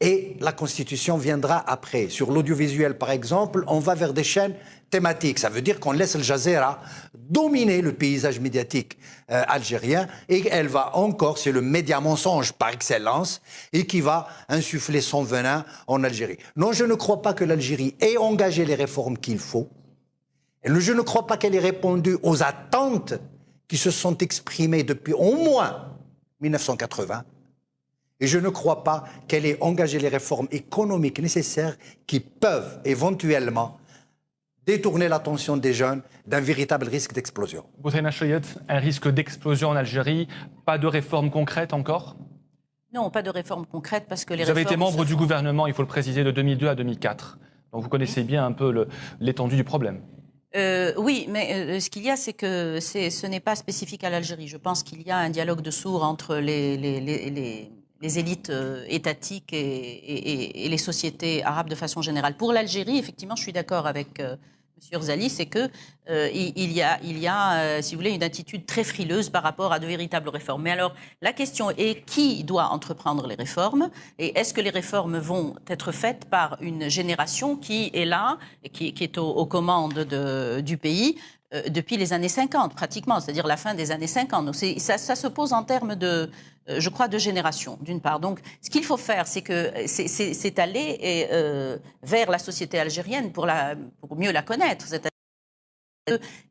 et la Constitution viendra après. Sur l'audiovisuel, par exemple, on va vers des chaînes thématiques. Ça veut dire qu'on laisse Al Jazeera dominer le paysage médiatique algérien et elle va encore, c'est le média mensonge par excellence et qui va insuffler son venin en Algérie. Non, je ne crois pas que l'Algérie ait engagé les réformes qu'il faut. Et je ne crois pas qu'elle ait répondu aux attentes qui se sont exprimées depuis au moins 1980. Et je ne crois pas qu'elle ait engagé les réformes économiques nécessaires qui peuvent éventuellement détourner l'attention des jeunes d'un véritable risque d'explosion. Bouzaïna Chayet, un risque d'explosion en Algérie, pas de réformes concrètes encore? Non, pas de réformes concrètes parce que les Vous avez été membre du gouvernement, il faut le préciser, de 2002 à 2004. Donc vous connaissez bien un peu l'étendue du problème. Oui, mais ce qu'il y a, c'est que ce n'est pas spécifique à l'Algérie. Je pense qu'il y a un dialogue de sourds entre les élites étatiques et les sociétés arabes de façon générale. Pour l'Algérie, effectivement, je suis d'accord avec M. Orzali, c'est que il y a, si vous voulez, une attitude très frileuse par rapport à de véritables réformes. Mais alors, la question est qui doit entreprendre les réformes et est-ce que les réformes vont être faites par une génération qui est là, qui est aux commandes du pays depuis les années 50, pratiquement, c'est-à-dire la fin des années 50. Donc ça se pose en termes de, je crois, de génération, d'une part. Donc, ce qu'il faut faire, c'est aller vers la société algérienne pour mieux la connaître.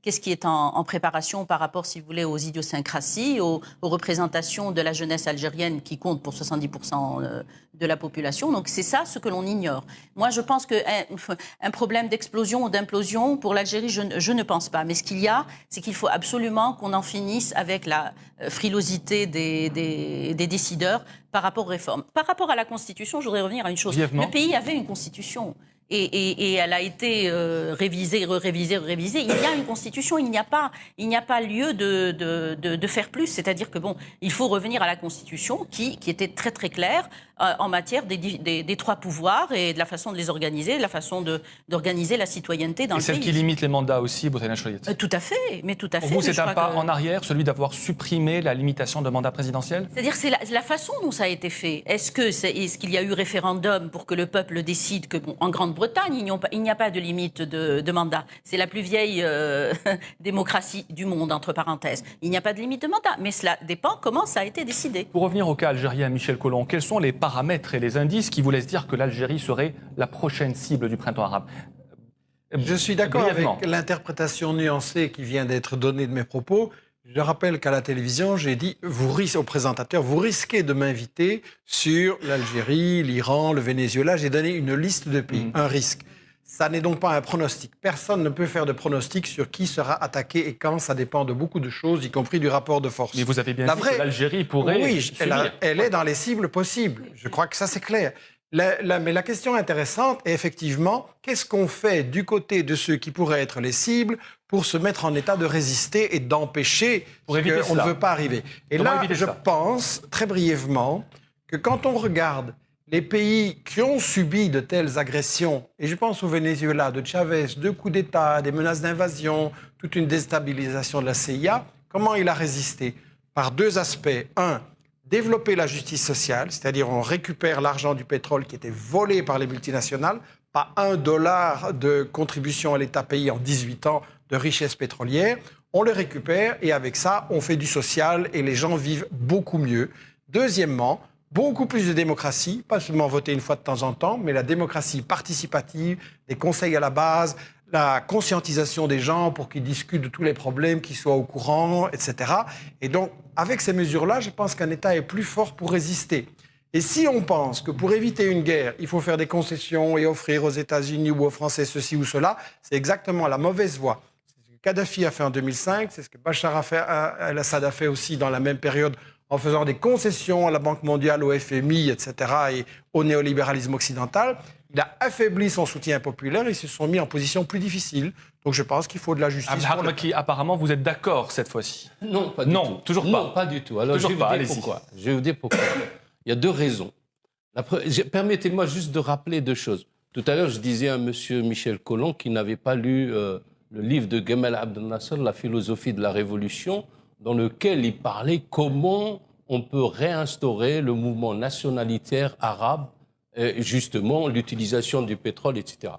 Qu'est-ce qui est en préparation par rapport, si vous voulez, aux idiosyncrasies, aux représentations de la jeunesse algérienne qui compte pour 70% de la population. Donc c'est ça ce que l'on ignore. Moi, je pense qu'un problème d'explosion ou d'implosion pour l'Algérie, je ne pense pas. Mais ce qu'il y a, c'est qu'il faut absolument qu'on en finisse avec la frilosité des décideurs par rapport aux réformes. Par rapport à la Constitution, je voudrais revenir à une chose. Le pays avait une Constitution. Et elle a été révisée, révisée. Il y a une constitution, il n'y a pas lieu de faire plus. C'est-à-dire que il faut revenir à la constitution qui était très très claire en matière des trois pouvoirs et de la façon de les organiser, de la façon d'organiser la citoyenneté dans le pays. Et celle qui limite les mandats aussi, Boutalina Choyet. Tout à fait, mais tout à fait. Pour vous, c'est un pas en arrière, celui d'avoir supprimé la limitation de mandat présidentiel ? C'est-à-dire c'est la façon dont ça a été fait. Est-ce qu'il y a eu référendum pour que le peuple décide que, en Grande-Bretagne, il n'y a pas de limite de mandat. C'est la plus vieille démocratie du monde, entre parenthèses. Il n'y a pas de limite de mandat, mais cela dépend comment ça a été décidé. Pour revenir au cas algérien, Michel Collomb, quels sont les paramètres et les indices qui vous laissent dire que l'Algérie serait la prochaine cible du printemps arabe ? Je suis d'accord avec l'interprétation nuancée qui vient d'être donnée de mes propos. Je rappelle qu'à la télévision, j'ai dit au présentateur, vous risquez de m'inviter sur l'Algérie, l'Iran, le Venezuela. J'ai donné une liste de pays, un risque. Ça n'est donc pas un pronostic. Personne ne peut faire de pronostic sur qui sera attaqué et quand. Ça dépend de beaucoup de choses, y compris du rapport de force. Mais vous avez bien dit que l'Algérie pourrait... Oui, elle est dans les cibles possibles. Je crois que ça, c'est clair. Mais la question intéressante est effectivement, qu'est-ce qu'on fait du côté de ceux qui pourraient être les cibles pour se mettre en état de résister et d'empêcher qu'on ne veut pas arriver. Et là, je pense, très brièvement, que quand on regarde les pays qui ont subi de telles agressions, et je pense au Venezuela, de Chavez, 2 coups d'État, des menaces d'invasion, toute une déstabilisation de la CIA, comment il a résisté ? Par 2 aspects. Un, développer la justice sociale, c'est-à-dire on récupère l'argent du pétrole qui était volé par les multinationales, pas $1 de contribution à l'État payé en 18 ans de richesse pétrolière, on le récupère et avec ça, on fait du social et les gens vivent beaucoup mieux. Deuxièmement, beaucoup plus de démocratie, pas seulement voter une fois de temps en temps, mais la démocratie participative, des conseils à la base, la conscientisation des gens pour qu'ils discutent de tous les problèmes, qu'ils soient au courant, etc. Et donc, avec ces mesures-là, je pense qu'un État est plus fort pour résister. Et si on pense que pour éviter une guerre, il faut faire des concessions et offrir aux États-Unis ou aux Français ceci ou cela, c'est exactement la mauvaise voie. C'est ce que Kadhafi a fait en 2005, c'est ce que Bachar al-Assad a fait aussi dans la même période en faisant des concessions à la Banque mondiale, au FMI, etc. et au néolibéralisme occidental. Il a affaibli son soutien populaire et ils se sont mis en position plus difficile. Donc je pense qu'il faut de la justice. Apparemment, vous êtes d'accord cette fois-ci. Non, pas du tout. Non, toujours pas. Non, pas du tout. Alors, je vais vous dire pourquoi. Il y a 2 raisons. Permettez-moi juste de rappeler 2 choses. Tout à l'heure, je disais à M. Michel Collomb qu'il n'avait pas lu le livre de Gamal Abdel Nasser, La philosophie de la révolution, dans lequel il parlait comment on peut réinstaurer le mouvement nationalitaire arabe, justement l'utilisation du pétrole, etc.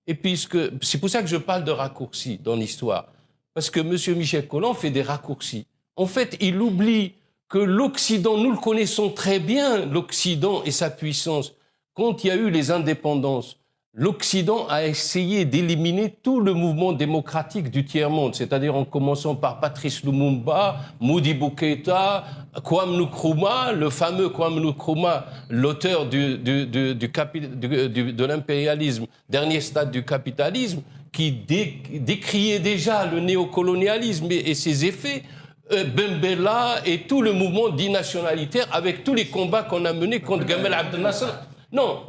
Et puisque c'est pour ça que je parle de raccourcis dans l'histoire, parce que M. Michel Collomb fait des raccourcis. En fait, il oublie que l'Occident, nous le connaissons très bien, l'Occident et sa puissance. Quand il y a eu les indépendances, l'Occident a essayé d'éliminer tout le mouvement démocratique du tiers-monde, c'est-à-dire en commençant par Patrice Lumumba, Modibo Keïta, Kwame Nkrumah, le fameux Kwame Nkrumah, l'auteur de l'impérialisme, dernier stade du capitalisme, qui décriait déjà le néocolonialisme et ses effets. Bembella et tout le mouvement dit nationalitaire avec tous les combats qu'on a menés contre Gamal Abdel Nasser. Non,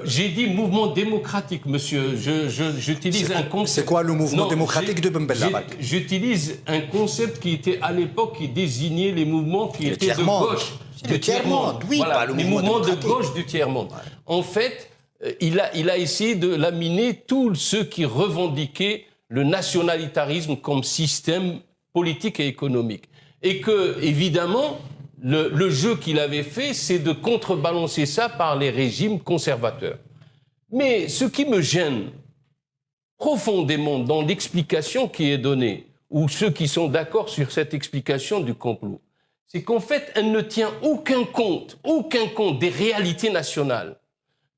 J'ai dit mouvement démocratique, monsieur. J'utilise un concept. C'est quoi le mouvement démocratique de Ben Bella? J'utilise un concept qui était à l'époque qui désignait les mouvements qui étaient de gauche. Du tiers-monde, oui, voilà, pas le les mouvement mouvements de gauche du tiers-monde. Ouais. En fait, il a essayé de laminer tous ceux qui revendiquaient le nationalitarisme comme système politique et économique. Et que, évidemment, le jeu qu'il avait fait, c'est de contrebalancer ça par les régimes conservateurs. Mais ce qui me gêne profondément dans l'explication qui est donnée, ou ceux qui sont d'accord sur cette explication du complot, c'est qu'en fait, elle ne tient aucun compte des réalités nationales.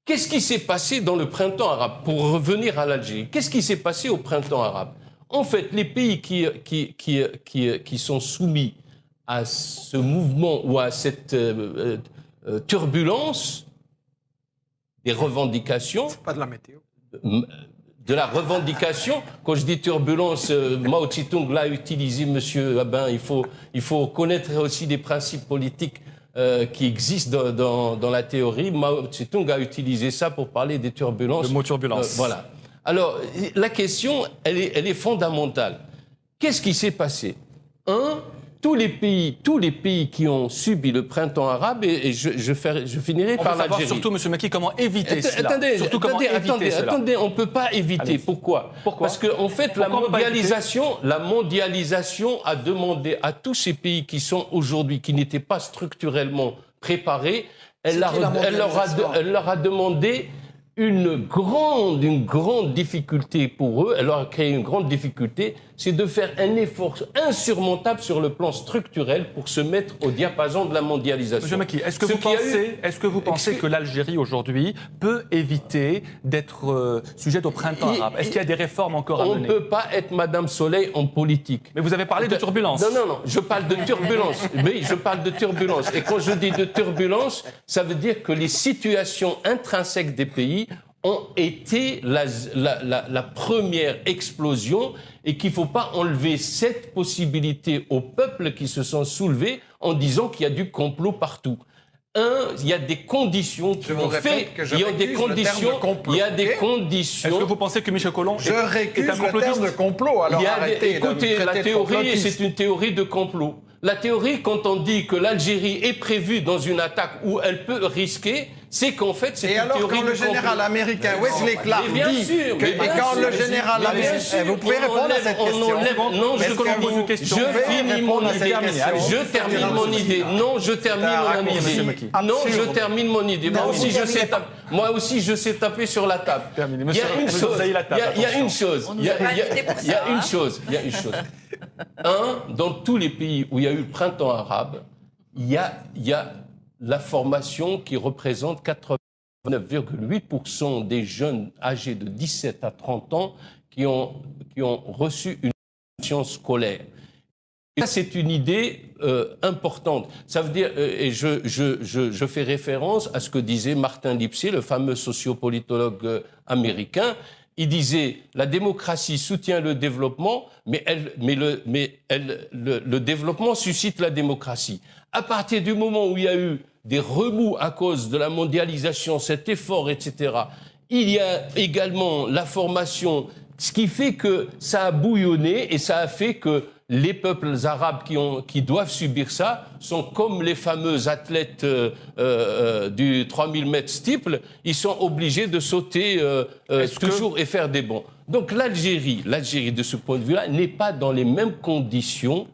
Qu'est-ce qui s'est passé dans le printemps arabe? Pour revenir à l'Algérie, qu'est-ce qui s'est passé au printemps arabe? En fait, les pays qui sont soumis à ce mouvement ou à cette turbulence des revendications... C'est pas de la météo. De la revendication. Quand je dis turbulence, Mao Tse-tung l'a utilisé, monsieur Abin, il faut connaître aussi des principes politiques qui existent dans la théorie. Mao Tse-tung a utilisé ça pour parler des turbulences. Le mot turbulence. Voilà. Alors, la question, elle est fondamentale. Qu'est-ce qui s'est passé? Tous les pays qui ont subi le printemps arabe, et je finirai par l'Algérie. Surtout, M. Maki, comment éviter cela? Attendez, on ne peut pas éviter. Pourquoi? Parce qu'en fait, la mondialisation a demandé à tous ces pays qui sont aujourd'hui, qui n'étaient pas structurellement préparés, elle leur a demandé une grande difficulté pour eux, elle leur a créé une grande difficulté, c'est de faire un effort insurmontable sur le plan structurel pour se mettre au diapason de la mondialisation. Monsieur Maki, est-ce que vous pensez que l'Algérie aujourd'hui peut éviter d'être sujette au printemps arabe? Est-ce qu'il y a des réformes encore à mener? On ne peut pas être Madame Soleil en politique. Mais vous avez parlé de turbulence. Non, je parle de turbulence. Oui, je parle de turbulence. Et quand je dis de turbulence, ça veut dire que les situations intrinsèques des pays ont été la première explosion et qu'il ne faut pas enlever cette possibilité aux peuples qui se sont soulevés en disant qu'il y a du complot partout. Il y a des conditions qui ont fait... Il y a des conditions... Est-ce que vous pensez que Michel Colomb est un complotiste? Le terme de complot, alors écoutez, la théorie, c'est une théorie de complot. La théorie, quand on dit que l'Algérie est prévue dans une attaque où elle peut risquer, c'est qu'en fait, c'est une théorie de complot. Et alors, quand le général américain Wesley Clark dit... Et quand le général américain... Vous pouvez répondre à cette question. Non, je finis mon idée. Je termine mon idée. Non, je termine mon idée. Moi aussi, je sais taper sur la table. Il y a une chose. Dans tous les pays où il y a eu le printemps arabe, il y a la formation qui représente 89,8% des jeunes âgés de 17 à 30 ans qui ont reçu une formation scolaire. Et ça, c'est une idée importante. Ça veut dire, et je fais référence à ce que disait Martin Lipsey, le fameux sociopolitologue américain. Il disait la démocratie soutient le développement, mais le développement suscite la démocratie. À partir du moment où il y a eu des remous à cause de la mondialisation, cet effort, etc., il y a également la formation, ce qui fait que ça a bouillonné et ça a fait que les peuples arabes qui doivent subir ça sont comme les fameux athlètes du 3000 mètres steeple, ils sont obligés de sauter toujours et faire des bonds. Donc l'Algérie, de ce point de vue-là, n'est pas dans les mêmes conditions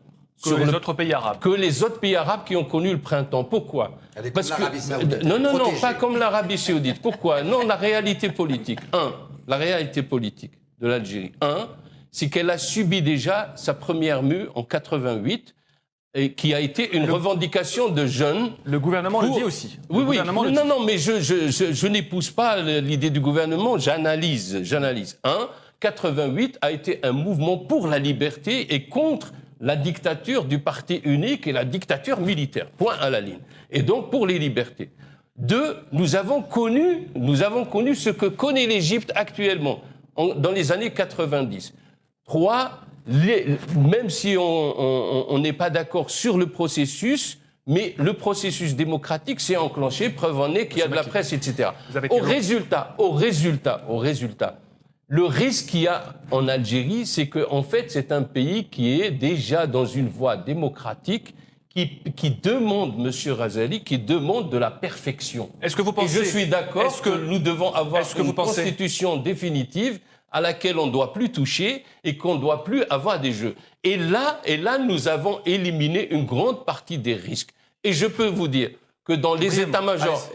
que les autres pays arabes. Que les autres pays arabes qui ont connu le printemps. Pourquoi? Parce que non, pas comme l'Arabie saoudite. Pourquoi? Non, la réalité politique. La réalité politique de l'Algérie. C'est qu'elle a subi déjà sa première mue en 88, et qui a été une revendication de jeunes. Le gouvernement le dit aussi. Oui. Non, mais je n'épouse pas l'idée du gouvernement, j'analyse. 88 a été un mouvement pour la liberté et contre la dictature du parti unique et la dictature militaire. Point à la ligne. Et donc pour les libertés. 2, nous avons connu ce que connaît l'Égypte actuellement, dans les années 90. 3, même si on n'est pas d'accord sur le processus, Mais le processus démocratique s'est enclenché, preuve en est qu'il y a de la presse, etc. Au résultat, le risque qu'il y a en Algérie, c'est qu'en fait, c'est un pays qui est déjà dans une voie démocratique qui demande, M. Razali, qui demande de la perfection. Est-ce que vous pensez... Et je suis d'accord que nous devons avoir une constitution définitive à laquelle on ne doit plus toucher et qu'on ne doit plus avoir des jeux. Et là, nous avons éliminé une grande partie des risques. Et je peux vous dire que dans les états-majors,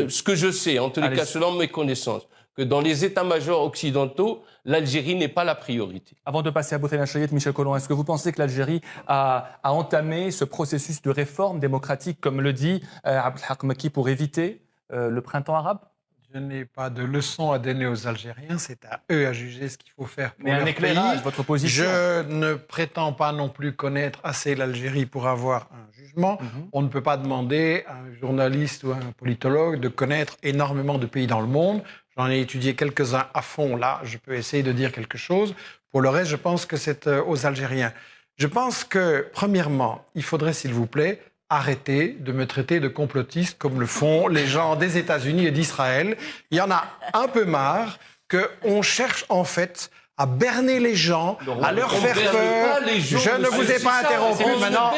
ce que je sais, en tous les cas, selon mes connaissances, que dans les états-majors occidentaux, l'Algérie n'est pas la priorité. Avant de passer à Bouthaina Chayet, Michel Collomb, est-ce que vous pensez que l'Algérie a entamé ce processus de réforme démocratique, comme le dit Abdelhak Maki, pour éviter le printemps arabe? Je n'ai pas de leçons à donner aux Algériens, c'est à eux à juger ce qu'il faut faire pour leur un éclairage, pays. votre position. Je ne prétends pas non plus connaître assez l'Algérie pour avoir un jugement. On ne peut pas demander à un journaliste ou à un politologue de connaître énormément de pays dans le monde. J'en ai étudié quelques-uns à fond, là, je peux essayer de dire quelque chose. Pour le reste, je pense que c'est aux Algériens. Je pense que, premièrement, il faudrait, s'il vous plaît, arrêter de me traiter de complotiste comme le font les gens des États-Unis et d'Israël. Il y en a un peu marre qu'on cherche en fait à berner les gens, à leur faire peur. Je ne vous ai pas interrompu maintenant.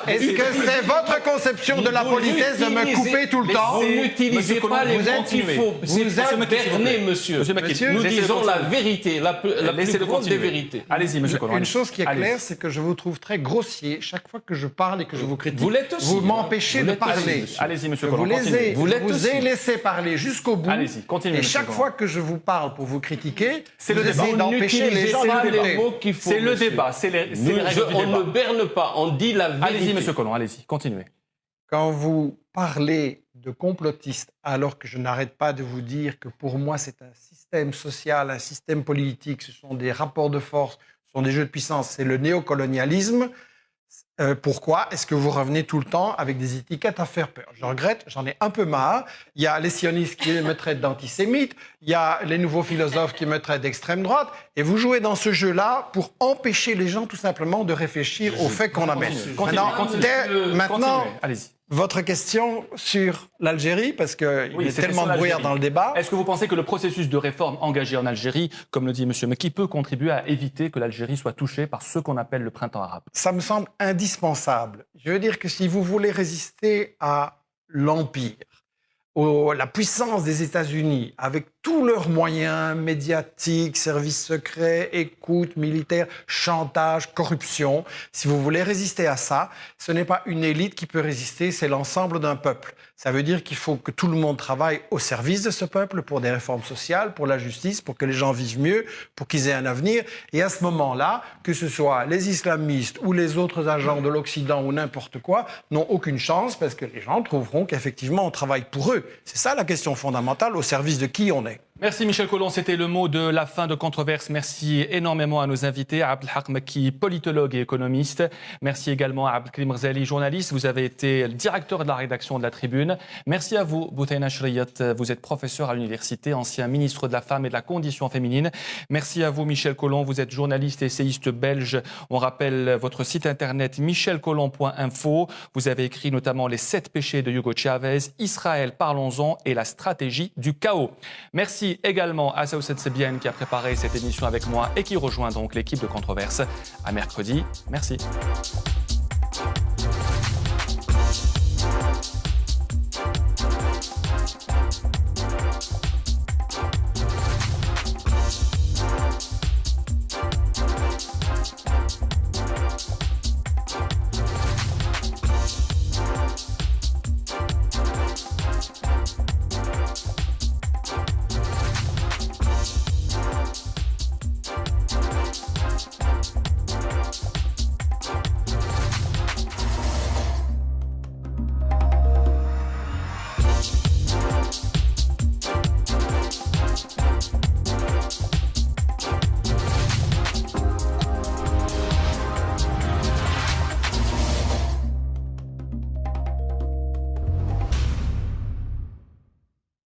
Est-ce que c'est votre conception de la politesse de me couper tout le temps? Vous n'utilisez pas les mots qu'il faut. Vous êtes berné, monsieur. Nous disons la vérité, la plus grande des vérités. Allez-y, monsieur Collomb. Une chose qui est claire, c'est que je vous trouve très grossier chaque fois que je parle et que je vous critique. Vous l'êtes aussi. Vous m'empêchez de parler. Allez-y, monsieur Collomb. Je vous ai laissé parler jusqu'au bout. Allez-y, continuez. Et chaque fois que je vous parle pour vous critiquer, c'est le débat. D'empêcher les gens les mots qu'il faut. C'est le débat, c'est les règles du débat. On ne berne pas, on dit la vérité. Allez-y, monsieur Collomb, allez-y, continuez. Quand vous parlez de complotistes, alors que je n'arrête pas de vous dire que pour moi c'est un système social, un système politique, ce sont des rapports de force, ce sont des jeux de puissance, c'est le néocolonialisme. Pourquoi est-ce que vous revenez tout le temps avec des étiquettes à faire peur? Je regrette, j'en ai un peu marre. Il y a les sionistes qui me traitent d'antisémite, il y a les nouveaux philosophes qui me traitent d'extrême droite, et vous jouez dans ce jeu-là pour empêcher les gens tout simplement de réfléchir aux faits qu'on amène. Maintenant, votre question sur l'Algérie, parce qu'il y a tellement de brouillard dans le débat. Est-ce que vous pensez que le processus de réforme engagé en Algérie, comme le dit M. Meki, peut contribuer à éviter que l'Algérie soit touchée par ce qu'on appelle le printemps arabe? Ça me semble indispensable. Je veux dire que si vous voulez résister à l'empire, la puissance des États-Unis, avec tous leurs moyens médiatiques, services secrets, écoute, militaires, chantage, corruption, si vous voulez résister à ça, ce n'est pas une élite qui peut résister, c'est l'ensemble d'un peuple. Ça veut dire qu'il faut que tout le monde travaille au service de ce peuple pour des réformes sociales, pour la justice, pour que les gens vivent mieux, pour qu'ils aient un avenir. Et à ce moment-là, que ce soit les islamistes ou les autres agents de l'Occident ou n'importe quoi, n'ont aucune chance parce que les gens trouveront qu'effectivement on travaille pour eux. C'est ça la question fondamentale, au service de qui on est. Merci Michel Collomb, c'était le mot de la fin de Controverse. Merci énormément à nos invités, Abdelhak Maki, politologue et économiste. Merci également à Abdelkrim Razali, journaliste. Vous avez été le directeur de la rédaction de La Tribune. Merci à vous, Bouthaina Chayet. Vous êtes professeur à l'université, ancien ministre de la Femme et de la Condition féminine. Merci à vous, Michel Collomb. Vous êtes journaliste et essayiste belge. On rappelle votre site internet michelcollomb.info. Vous avez écrit notamment Les 7 péchés de Hugo Chavez, Israël, parlons-en et la stratégie du chaos. Merci également à Saoussed Sebiane qui a préparé cette émission avec moi et qui rejoint donc l'équipe de Controverse. À mercredi. Merci.